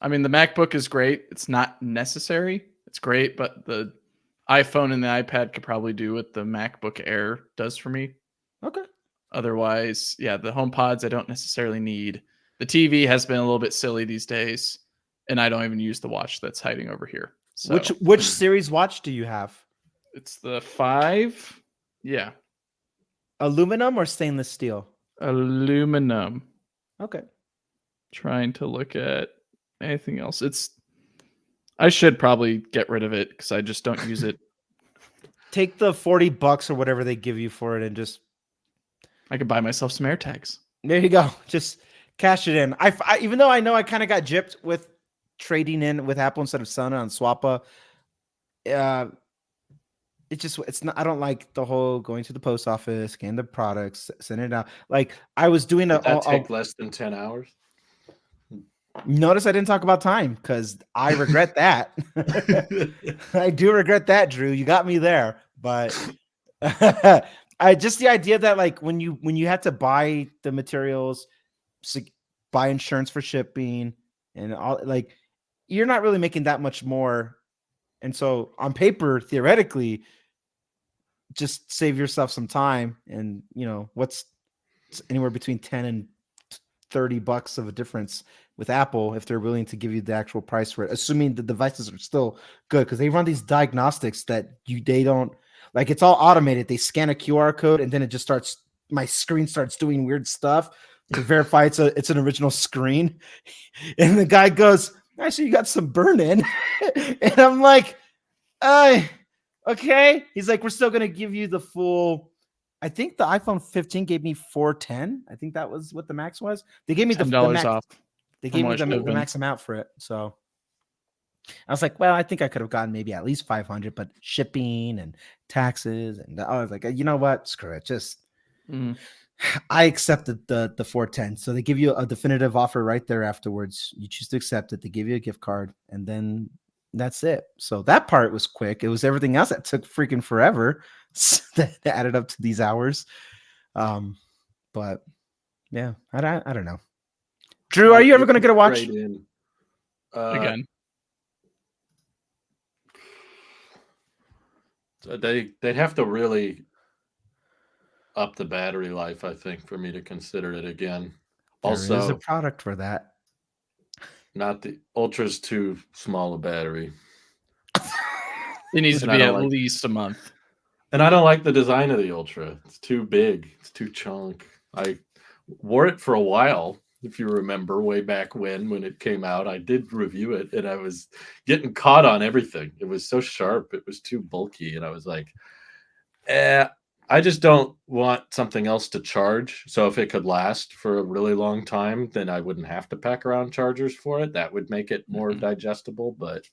I mean, the MacBook is great. It's not necessary. It's great, but the iPhone and the iPad could probably do what the MacBook Air does for me. Okay. Otherwise, the HomePods I don't necessarily need. The TV has been a little bit silly these days, and I don't even use the watch that's hiding over here. So, which series watch do you have? It's the 5. Yeah. Aluminum or stainless steel? Aluminum. Okay. Trying to look at anything else. I should probably get rid of it because I just don't use it. Take the $40 or whatever they give you for it and just... I could buy myself some AirTags. There you go. Just cash it in. I even though I know I kind of got gypped with trading in with Apple instead of Sana on Swappa. It's not. I don't like the whole going to the post office, scan the products, send it out. Like I was doing that take less than 10 hours. Notice I didn't talk about time because I regret that. I do regret that, Drew. You got me there, but I just the idea that like when you had to buy the materials, buy insurance for shipping, and all, like you're not really making that much more, and so on paper, theoretically, just save yourself some time, and what's anywhere between $10 and $30 of a difference with Apple if they're willing to give you the actual price for it, assuming the devices are still good, because they run these diagnostics that they don't like. It's all automated. They scan a QR code and then it just my screen starts doing weird stuff to verify it's an original screen. And the guy goes, "Actually, you got some burn in." And I'm like, okay. He's like, "We're still gonna give you the full." I think the iPhone 15 gave me $410. I think that was what the max was. They gave me the max off. They gave me the max amount for it. So I was like, well, I think I could have gotten maybe at least 500, but shipping and taxes. And I was like, you know what? Screw it. Just, I accepted the 410. So they give you a definitive offer right there afterwards. You choose to accept it. They give you a gift card and then that's it. So that part was quick. It was everything else that took freaking forever that added up to these hours. But yeah, I don't know. Drew, are you ever going to get a watch? Again. So they'd have to really up the battery life, I think, for me to consider it again. There is a product for that. Not the Ultra's too small a battery. It needs to be at least a month. And I don't like the design of the Ultra. It's too big. It's too chunk. I wore it for a while. If you remember way back when it came out, I did review it and I was getting caught on everything. It was so sharp. It was too bulky. And I was like, I just don't want something else to charge. So if it could last for a really long time, then I wouldn't have to pack around chargers for it. That would make it more digestible. But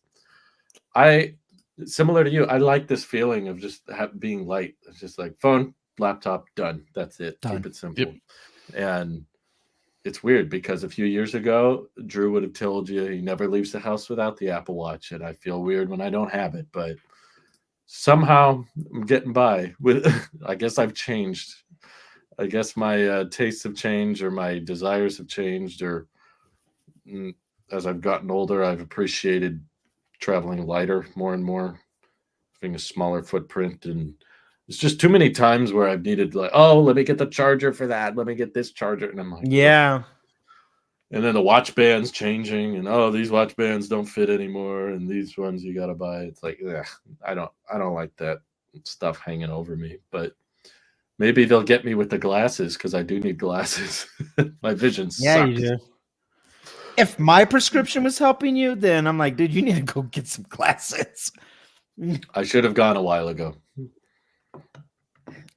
similar to you, I like this feeling of just being light. It's just like phone, laptop, done. That's it. Done. Keep it simple. Yep. And it's weird because a few years ago, Drew would have told you he never leaves the house without the Apple Watch. And I feel weird when I don't have it, but somehow I'm getting by with, I guess I've changed. I guess my tastes have changed or my desires have changed, or as I've gotten older, I've appreciated traveling lighter more and more, having a smaller footprint. And it's just too many times where I've needed like, oh, let me get the charger for that. Let me get this charger. And I'm like, yeah. Oh. And then the watch band's changing and, oh, these watch bands don't fit anymore. And these ones you got to buy. It's like, I don't like that stuff hanging over me, but maybe they'll get me with the glasses because I do need glasses. My vision sucks. Yeah, you do. If my prescription was helping you, then I'm like, dude, you need to go get some glasses. I should have gone a while ago.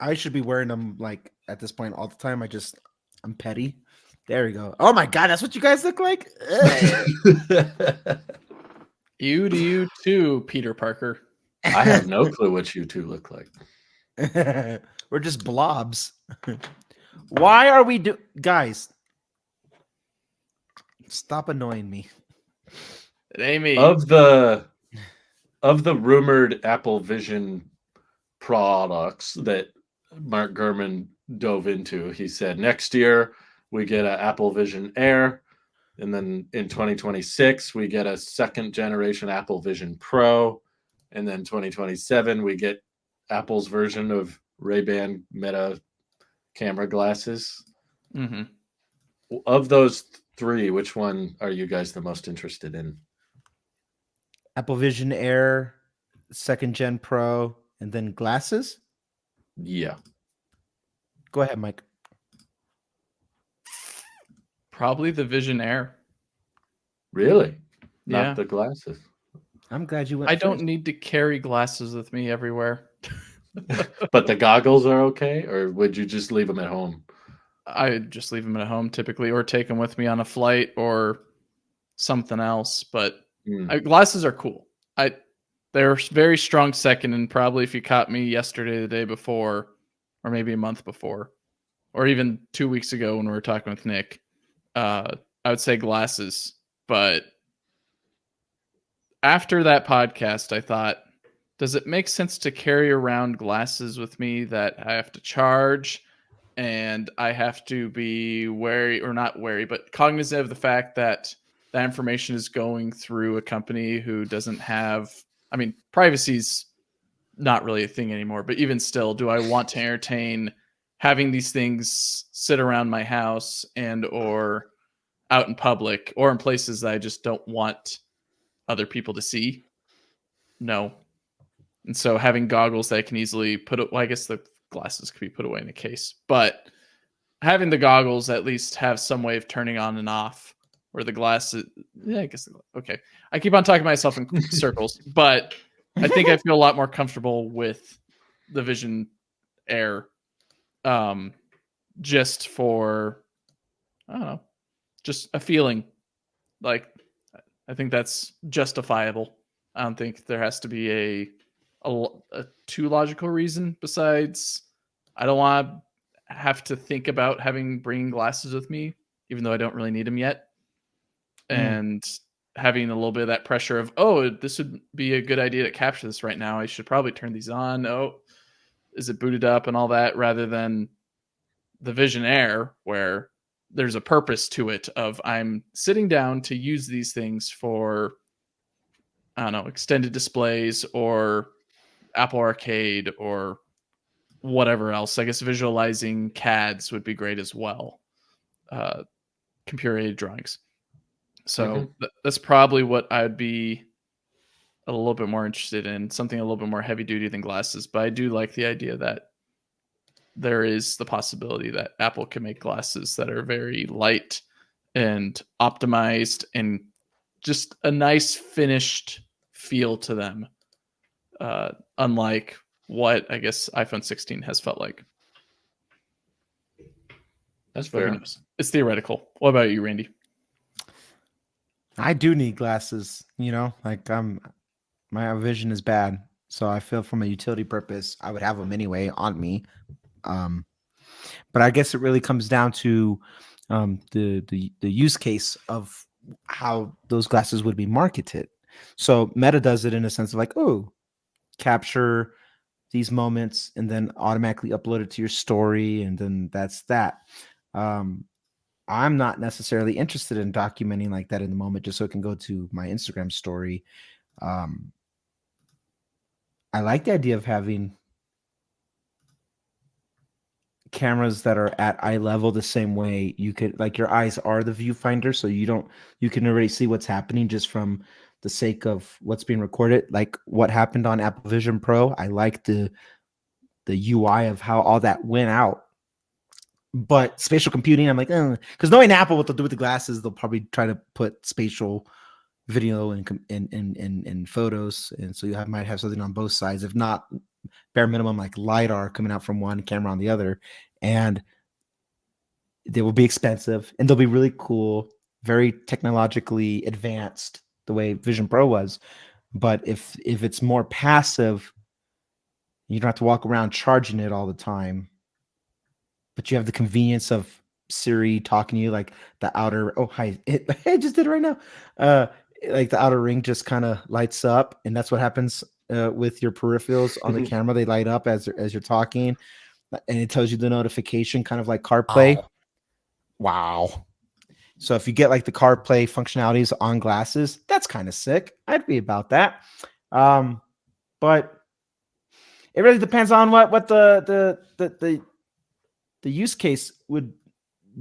I should be wearing them like at this point all the time. I'm petty. There you go. Oh my God, that's what you guys look like? You do you too, Peter Parker. I have no clue what you two look like. We're just blobs. Why are we guys? Stop annoying me. It ain't me. Of the rumored Apple Vision products that Mark Gurman dove into, he said next year we get an Apple Vision Air, and then in 2026 we get a second generation Apple Vision Pro, and then 2027 we get Apple's version of Ray-Ban Meta camera glasses. Mm-hmm. Of those three, which one are you guys the most interested in? Apple Vision Air, second gen Pro, and then glasses? Yeah. Go ahead, Mike. Probably the Vision Air. Really? Yeah. Not the glasses. I'm glad you went. I don't need to carry glasses with me everywhere. But the goggles are okay, or would you just leave them at home? I just leave them at home typically, or take them with me on a flight or something else. But glasses are cool. They're very strong second, and probably if you caught me yesterday, the day before, or maybe a month before, or even 2 weeks ago when we were talking with Nick, I would say glasses. But after that podcast, I thought, does it make sense to carry around glasses with me that I have to charge and I have to be wary, or not wary, but cognizant of the fact that that information is going through a company who doesn't have, I mean, privacy's not really a thing anymore, but even still, do I want to entertain having these things sit around my house and or out in public or in places that I just don't want other people to see? No. And so having goggles that I can easily well, I guess the glasses could be put away in a case, but having the goggles at least have some way of turning on and off, or the glasses. Yeah, I guess. Okay. I keep on talking myself in circles, but I think I feel a lot more comfortable with the Vision Air. Just for, I don't know, just a feeling. Like, I think that's justifiable. I don't think there has to be a too logical reason besides I don't want to have to think about bringing glasses with me, even though I don't really need them yet. And having a little bit of that pressure of, oh, this would be a good idea to capture this right now. I should probably turn these on. Oh, is it booted up and all that, rather than the Vision Air where there's a purpose to it of I'm sitting down to use these things for, I don't know, extended displays or Apple Arcade or whatever else. I guess visualizing CADs would be great as well. Computer aided drawings. So that's probably what I'd be a little bit more interested in, something a little bit more heavy duty than glasses. But I do like the idea that there is the possibility that Apple can make glasses that are very light and optimized and just a nice finished feel to them. Unlike what I guess iPhone 16 has felt like. That's fair. It's theoretical. What about you, Randy? I do need glasses, like my vision is bad. So I feel from a utility purpose, I would have them anyway on me. But I guess it really comes down to the use case of how those glasses would be marketed. So Meta does it in a sense of like, oh, capture these moments and then automatically upload it to your story, and then that's that. I'm not necessarily interested in documenting like that in the moment just so it can go to my Instagram story. I like the idea of having cameras that are at eye level the same way you could, like, your eyes are the viewfinder, so you can already see what's happening just from the sake of what's being recorded. Like what happened on Apple Vision Pro, I like the UI of how all that went out. But spatial computing, I'm like, because knowing Apple, what they'll do with the glasses, they'll probably try to put spatial video and photos, and so you might have something on both sides, if not bare minimum like LiDAR coming out from one camera on the other, and they will be expensive and they'll be really cool, very technologically advanced the way Vision Pro was. But if it's more passive, you don't have to walk around charging it all the time. But you have the convenience of Siri talking to you, like the outer. Oh, hi! I just did it right now. Like the outer ring just kind of lights up, and that's what happens with your peripherals on the camera. They light up as you're talking, and it tells you the notification, kind of like CarPlay. Wow. So if you get like the CarPlay functionalities on glasses, that's kind of sick. I'd be about that. But it really depends on what the use case would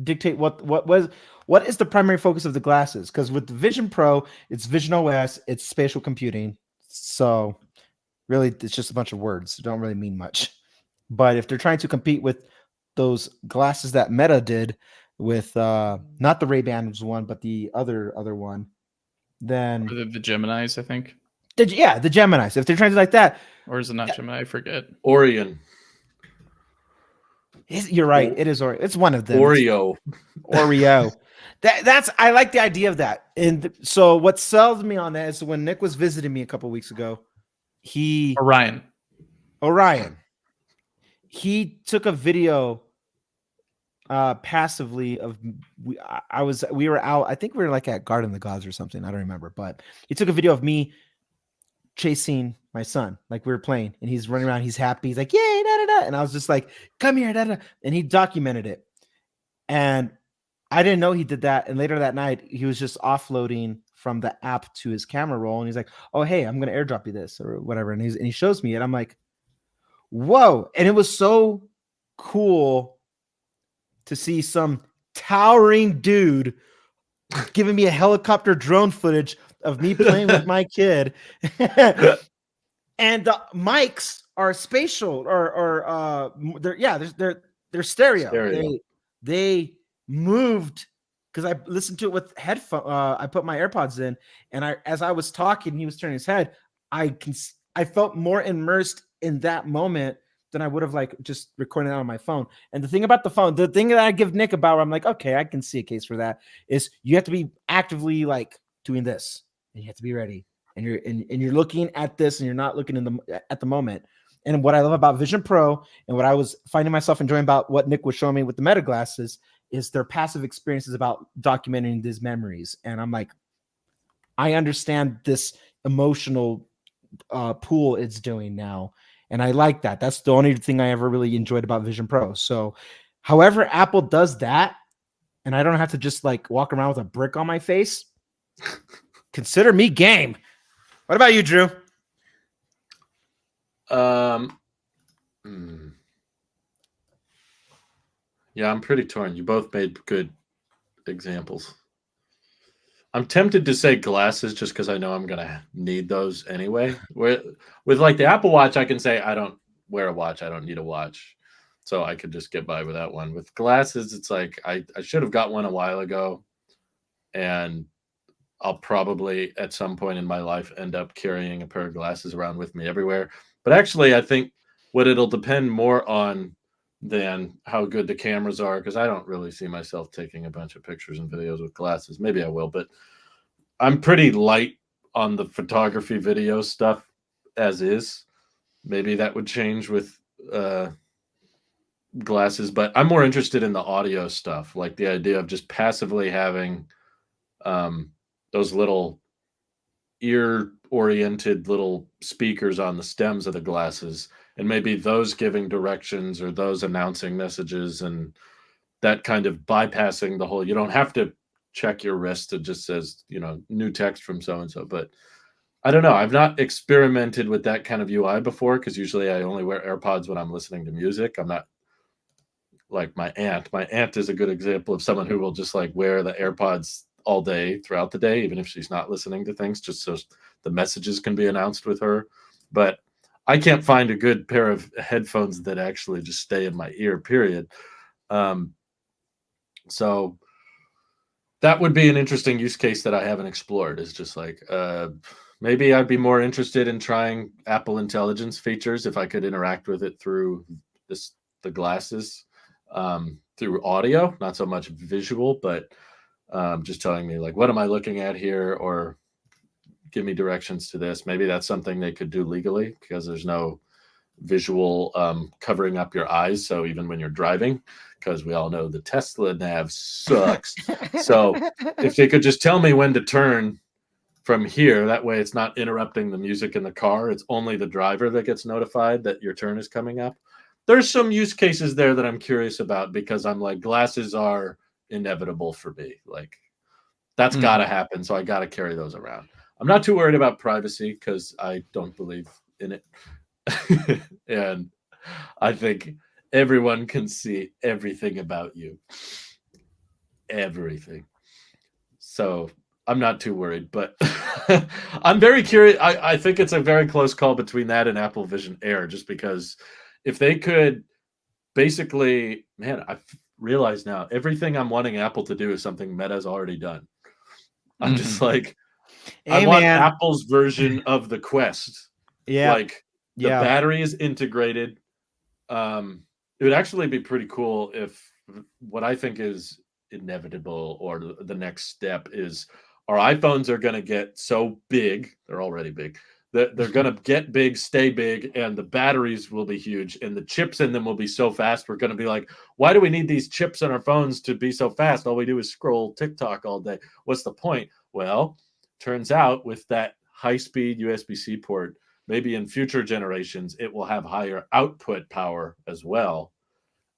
dictate what is the primary focus of the glasses. Because with the Vision Pro, it's Vision OS, it's spatial computing. So really, it's just a bunch of words. It don't really mean much. But if they're trying to compete with those glasses that Meta did with not the Ray-Ban one, but the other one, then the Geminis, I think. The Geminis. If they're trying to like that, or is it not Gemini? I forget. Orion. You're right. It is Oreo. It's one of them. Oreo. That's I like the idea of that. And so what sold me on that is when Nick was visiting me a couple weeks ago, Orion. He took a video passively of we were out. I think we were like at Garden of the Gods or something. I don't remember, but he took a video of me chasing my son, like we were playing, and he's running around. He's happy. He's like, "Yay, da da da!" And I was just like, "Come here, da da!" And he documented it, and I didn't know he did that. And later that night, he was just offloading from the app to his camera roll, and he's like, "Oh, hey, I'm gonna airdrop you this or whatever." And he shows me it. I'm like, "Whoa!" And it was so cool to see some towering dude giving me a helicopter drone footage of me playing with my kid. And the mics are spatial or they're stereo. They moved because I listened to it with headphone. I put my AirPods in, and as I was talking, he was turning his head. I felt more immersed in that moment than I would have like just recording it on my phone. And the thing about the phone, the thing that I give Nick about, I'm like, okay, I can see a case for that, is you have to be actively like doing this, and you have to be ready, and you're looking at this, and you're not looking at the moment. And what I love about Vision Pro, and what I was finding myself enjoying about what Nick was showing me with the Meta glasses, is their passive experiences about documenting these memories. And I'm like, I understand this emotional pool it's doing now. And I like that. That's the only thing I ever really enjoyed about Vision Pro. So however Apple does that, and I don't have to just like walk around with a brick on my face, consider me game. What about you, Drew? Yeah, I'm pretty torn. You both made good examples. I'm tempted to say glasses just because I know I'm going to need those anyway. With like the Apple Watch, I can say I don't wear a watch. I don't need a watch. So I could just get by with that one. With glasses, it's like I should have got one a while ago. And I'll probably at some point in my life end up carrying a pair of glasses around with me everywhere. But actually, I think what it'll depend more on than how good the cameras are, because I don't really see myself taking a bunch of pictures and videos with glasses. Maybe I will, but I'm pretty light on the photography video stuff as is. Maybe that would change with glasses, but I'm more interested in the audio stuff, like the idea of just passively having those little ear-oriented little speakers on the stems of the glasses, and maybe those giving directions or those announcing messages, and that kind of bypassing the whole, you don't have to check your wrist. It just says, new text from so-and-so. But I don't know. I've not experimented with that kind of UI before, because usually I only wear AirPods when I'm listening to music. I'm not like my aunt. My aunt is a good example of someone who will just like wear the AirPods all day throughout the day, even if she's not listening to things, just so the messages can be announced with her. But I can't find a good pair of headphones that actually just stay in my ear, period. So that would be an interesting use case that I haven't explored, is just like, maybe I'd be more interested in trying Apple Intelligence features if I could interact with it through the glasses, through audio, not so much visual, but just telling me like, what am I looking at here? Or give me directions to this. Maybe that's something they could do legally because there's no visual covering up your eyes. So even when you're driving, because we all know the Tesla nav sucks. So if they could just tell me when to turn from here, that way it's not interrupting the music in the car. It's only the driver that gets notified that your turn is coming up. There's some use cases there that I'm curious about because I'm like, glasses are inevitable for me. Like that's got to happen. So I got to carry those around. I'm not too worried about privacy because I don't believe in it. And I think everyone can see everything about you. Everything. So I'm not too worried, but I'm very curious. I think it's a very close call between that and Apple Vision Air, just because if they could basically, man, I've realized now everything I'm wanting Apple to do is something Meta's already done. I'm just like, I want Apple's version of the Quest. Yeah. Like the battery is integrated. It would actually be pretty cool if what I think is inevitable or the next step is our iPhones are going to get so big. They're already big. They're going to get big, stay big, and the batteries will be huge, and the chips in them will be so fast. We're going to be like, why do we need these chips in our phones to be so fast? All we do is scroll TikTok all day. What's the point? Well, turns out with that high-speed USB-C port, maybe in future generations, it will have higher output power as well.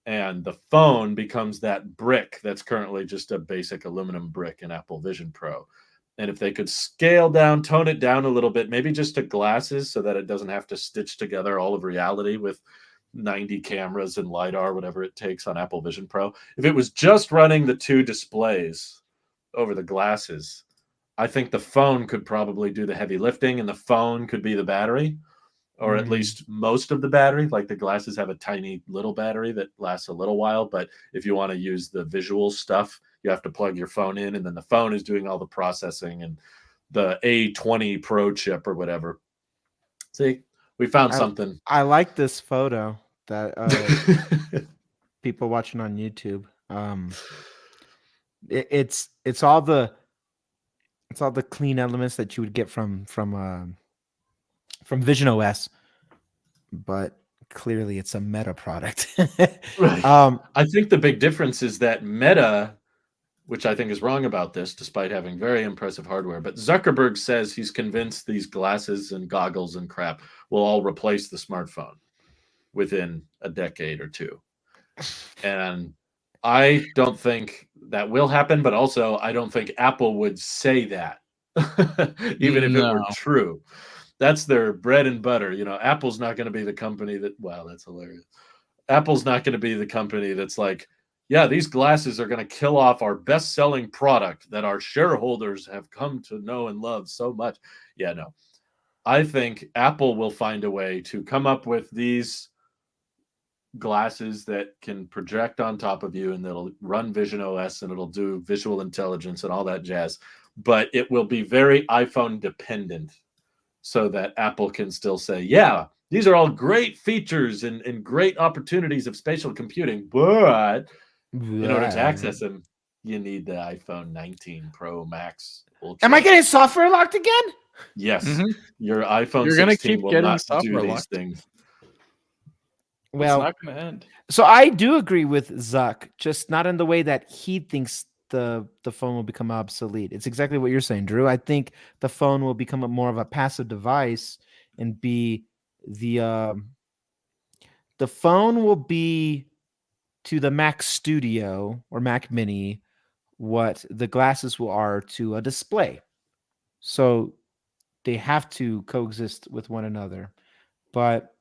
And the phone becomes that brick that's currently just a basic aluminum brick in Apple Vision Pro. And if they could scale down, tone it down a little bit, maybe just to glasses so that it doesn't have to stitch together all of reality with 90 cameras and LiDAR, whatever it takes on Apple Vision Pro. If it was just running the two displays over the glasses, I think the phone could probably do the heavy lifting and the phone could be the battery, or at least most of the battery. Like the glasses have a tiny little battery that lasts a little while, but if you want to use the visual stuff, you have to plug your phone in, and then the phone is doing all the processing and the A20 Pro chip or whatever. See, we found something. I like this photo that people watching on YouTube. It's all the clean elements that you would get from Vision OS, but clearly it's a Meta product. Right. I think the big difference is that Meta, which I think is wrong about this, despite having very impressive hardware, but Zuckerberg says he's convinced these glasses and goggles and crap will all replace the smartphone within a decade or two. And I don't think that will happen, but also I don't think Apple would say that, even if it were true. That's their bread and butter. You know, Apple's not going to be the company that, wow, that's hilarious. Apple's not going to be the company that's like, yeah, these glasses are going to kill off our best-selling product that our shareholders have come to know and love so much. Yeah, no. I think Apple will find a way to come up with these glasses that can project on top of you and that'll run Vision OS and it'll do visual intelligence and all that jazz. But it will be very iPhone dependent so that Apple can still say, yeah, these are all great features and great opportunities of spatial computing, but in order to access them, you need the iPhone 19 Pro Max Ultra. Am I getting software locked again? Yes. Your iPhone 16 will not do these things. Well, it's not going to end. So I do agree with Zuck, just not in the way that he thinks the phone will become obsolete. It's exactly what you're saying, Drew. I think the phone will become more of a passive device and be the phone will be to the Mac Studio or Mac Mini what the glasses are to a display. So they have to coexist with one another. But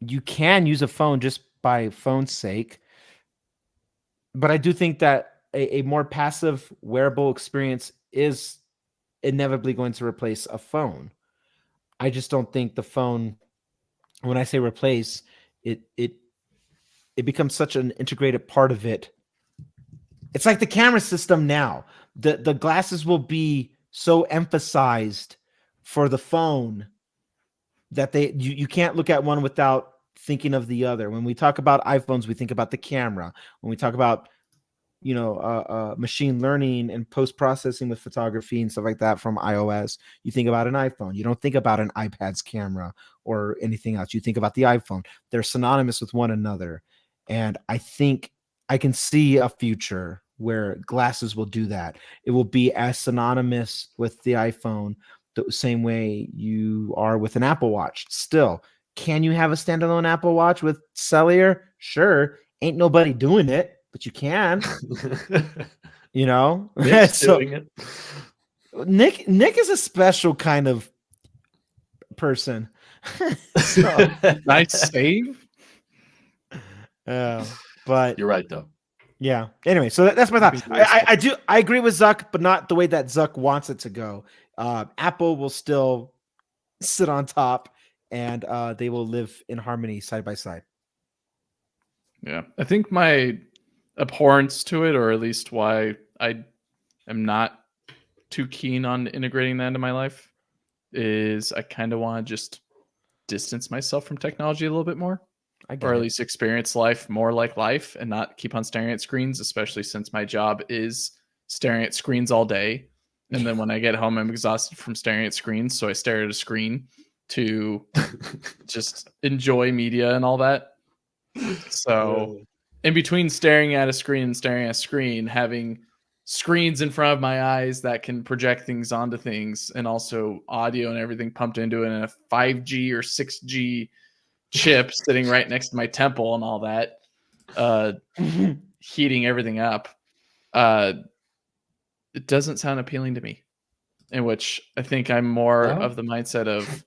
you can use a phone just by phone's sake. But I do think that a more passive wearable experience is inevitably going to replace a phone. I just don't think the phone, when I say replace, it becomes such an integrated part of it. It's like the camera system now. The glasses will be so emphasized for the phone that you can't look at one without thinking of the other. When we talk about iPhones, we think about the camera. When we talk about machine learning and post-processing with photography and stuff like that from iOS. You think about an iPhone. You don't think about an iPad's camera or anything else. You think about the iPhone. They're synonymous with one another. And I think I can see a future where glasses will do that. It will be as synonymous with the iPhone the same way you are with an Apple Watch. Still, can you have a standalone Apple Watch with cellular? Sure. Ain't nobody doing it, but you can. Nick's doing it. Nick is a special kind of person. Nice save. But you're right though. Yeah. Anyway, so that's my thought. I agree with Zuck, but not the way that Zuck wants it to go. Apple will still sit on top, and they will live in harmony side by side. Yeah, I think my abhorrence to it, or at least why I am not too keen on integrating that into my life, is I kind of want to just distance myself from technology a little bit more, or at least experience life more like life and not keep on staring at screens, especially since my job is staring at screens all day. And then when I get home, I'm exhausted from staring at screens. So I stare at a screen to just enjoy media and all that. So in between staring at a screen and staring at a screen, having screens in front of my eyes that can project things onto things, and also audio and everything pumped into it, and a 5G or 6G chip sitting right next to my temple and all that, heating everything up. It doesn't sound appealing to me, in which I think I'm more of the mindset of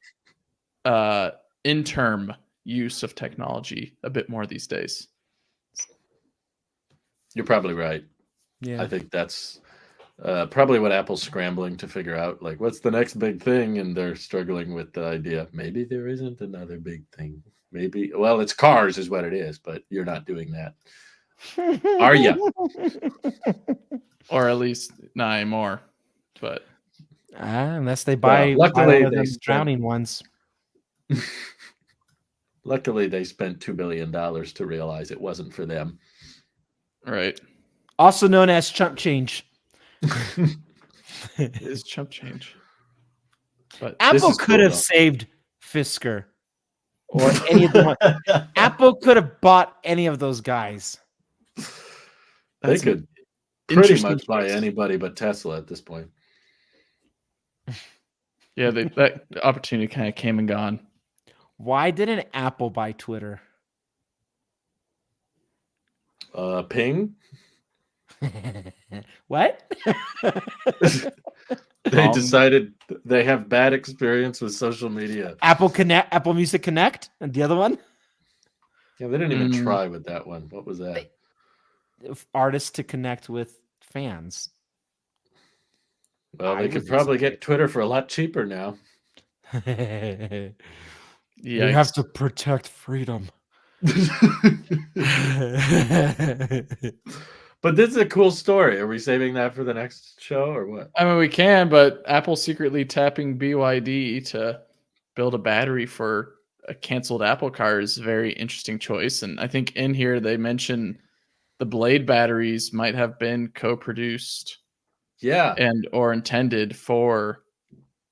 interim use of technology a bit more these days. You're probably right. Yeah, I think that's probably what Apple's scrambling to figure out. Like, what's the next big thing? And they're struggling with the idea. Maybe there isn't another big thing. Maybe, well, it's cars is what it is, but you're not doing that. Are you? Or at least not anymore. But unless they buy luckily those drowning ones. Luckily, they spent $2 billion to realize it wasn't for them. Right. Also known as chump change. It is chump change. But Apple could have saved Fisker or any of them. Apple could have bought any of those guys. They could pretty much buy anybody but Tesla at this point. Yeah, that opportunity kind of came and gone. Why didn't Apple buy Twitter? Ping? What? They decided they have bad experience with social media. Apple Music Connect, and the other one? Yeah, they didn't even try with that one. What was that? Artists to connect with fans. Well, they could probably get Twitter for a lot cheaper now. You have to protect freedom. But this is a cool story. Are we saving that for the next show or what? I mean, we can, but Apple secretly tapping BYD to build a battery for a canceled Apple car is a very interesting choice. And I think in here they mention the Blade batteries might have been co-produced, and or intended for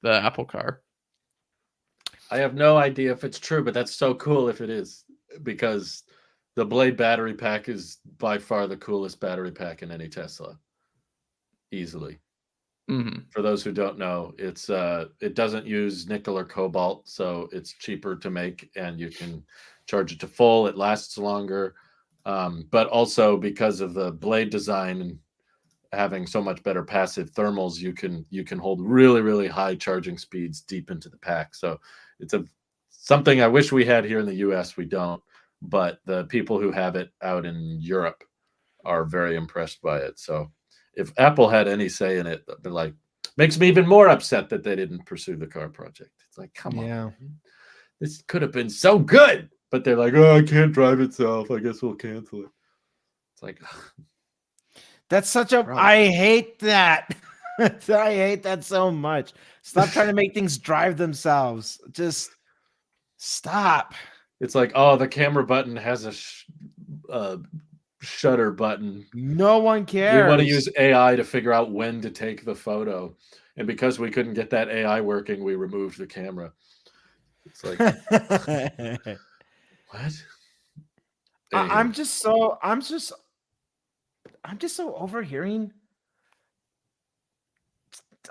the Apple car. I have no idea if it's true, but that's so cool if it is, because the Blade battery pack is by far the coolest battery pack in any Tesla, easily. Mm-hmm. For those who don't know, it doesn't use nickel or cobalt, so it's cheaper to make, and you can charge it to full. It lasts longer, but also because of the Blade design and having so much better passive thermals, you can hold really, really high charging speeds deep into the pack. So it's something I wish we had here in the U.S. We don't, but the people who have it out in Europe are very impressed by it. So if Apple had any say in it, they're like, makes me even more upset that they didn't pursue the car project. It's like, come on, man. This could have been so good, but they're like, oh, it can't drive itself. I guess we'll cancel it. It's like, that's such a, I hate that. I hate that so much. Stop trying to make things drive themselves. Just stop. It's like, oh, the camera button has a shutter button. No one cares. We want to use AI to figure out when to take the photo. And because we couldn't get that AI working, we removed the camera. It's like, what? I'm just so overhearing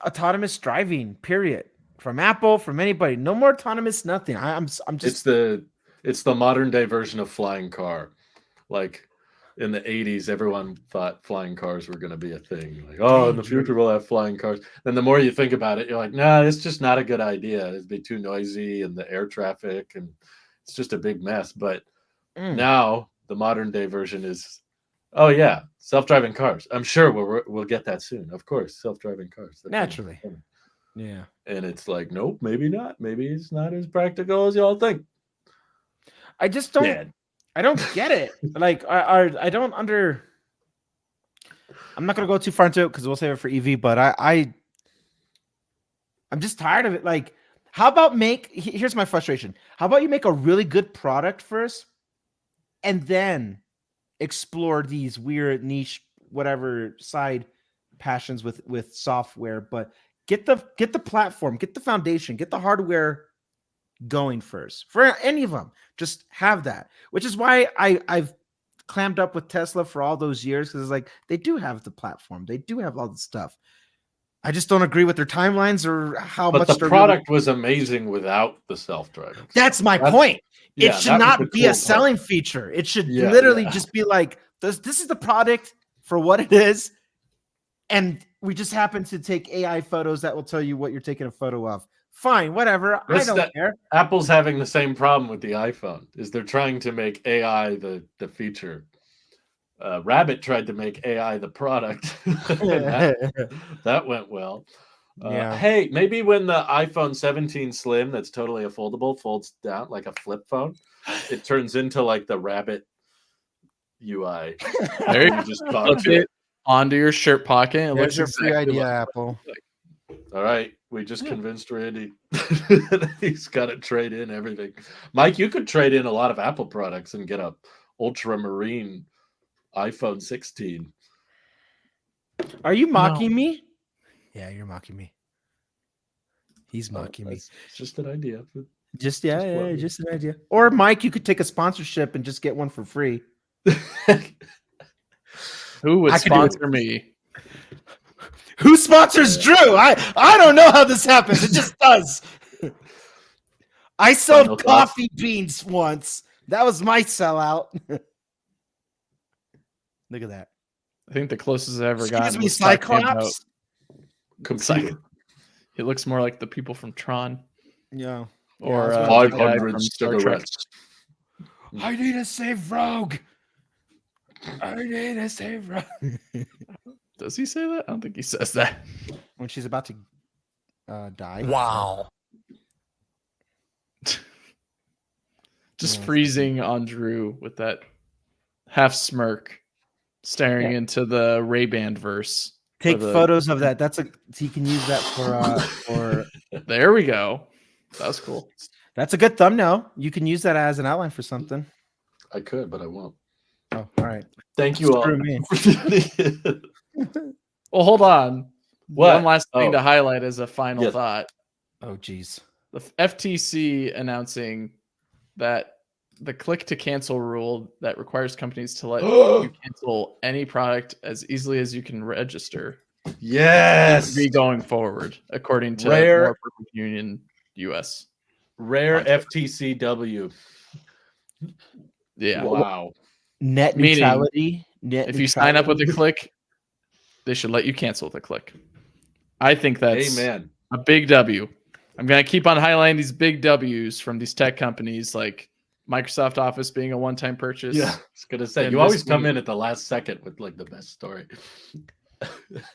autonomous driving, period. From Apple, from anybody. No more autonomous nothing. I'm just it's the modern day version of flying car. Like in the 80s, everyone thought flying cars were going to be a thing. Like, oh, in the future we'll have flying cars. Then the more you think about it, you're like, nah, it's just not a good idea. It'd be too noisy and the air traffic, and it's just a big mess. But now the modern day version is, oh yeah, self-driving cars. I'm sure we'll get that soon. Of course, self-driving cars. That's naturally. Yeah. And it's like, nope, maybe not. Maybe it's not as practical as y'all think. I just don't. Yeah. I don't get it. Like, I don't under. I'm not gonna go too far into it because we'll save it for EV. But I'm just tired of it. Like, how about here's my frustration. How about you make a really good product first, and then explore these weird niche, whatever side passions with software, but get the platform, get the foundation, get the hardware going first for any of them. Just have that, which is why I've clammed up with Tesla for all those years, because it's like they do have the platform, they do have all the stuff. I just don't agree with their timelines or how much the product was amazing without the self-driving. That's my point. It should not be a selling feature. It should literally just be like, this is the product for what it is. And we just happen to take AI photos that will tell you what you're taking a photo of. Fine, whatever. I don't care. Apple's having the same problem with the iPhone. Is they're trying to make AI the feature. Rabbit tried to make AI the product. that went well. Hey, maybe when the iPhone 17 Slim, that's totally a foldable, folds down like a flip phone, it turns into like the Rabbit UI. There you just talk it onto your shirt pocket. It looks your free idea, Apple. All right, we just convinced Randy. He's got to trade in everything. Mike, you could trade in a lot of Apple products and get a ultramarine iPhone 16. Are you mocking me? Yeah, you're mocking me. He's mocking me. It's just an idea. Just an idea. Or Mike, you could take a sponsorship and just get one for free. Who would sponsor me? Who sponsors Drew? I don't know how this happens. It just does. I sold coffee beans once. That was my sellout. Look at that. I think the closest I ever got. Excuse me, Cyclops. He looks more like the people from Tron. Yeah. Or 500 cigarettes. I need to save Rogue. Does he say that? I don't think he says that. When she's about to die. Wow. Just freezing on Drew with that half smirk, staring into the Ray-Ban verse. Take photos of that. So you can use that for. There we go. That was cool. That's a good thumbnail. You can use that as an outline for something. I could, but I won't. Oh, all right. Thank you all. Well, hold on. One last thing to highlight as a final thought. Oh, geez. The FTC announcing that the click to cancel rule that requires companies to let you cancel any product as easily as you can register. Yes. Be going forward, according to More Perfect Union US. Rare FTCW. Yeah. Wow. Net neutrality. If you sign up with a click, they should let you cancel with a click. I think that's a big W. I'm going to keep on highlighting these big W's from these tech companies, like Microsoft Office being a one-time purchase. Yeah, I was going to say, you always come in at the last second with like the best story.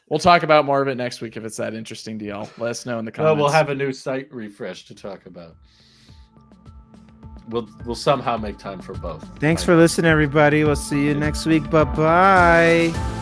We'll talk about more of it next week if it's that interesting to y'all. Let us know in the comments. Well, we'll have a new site refresh to talk about. We'll somehow make time for both. Thanks for listening, everybody. We'll see you next week. Bye-bye.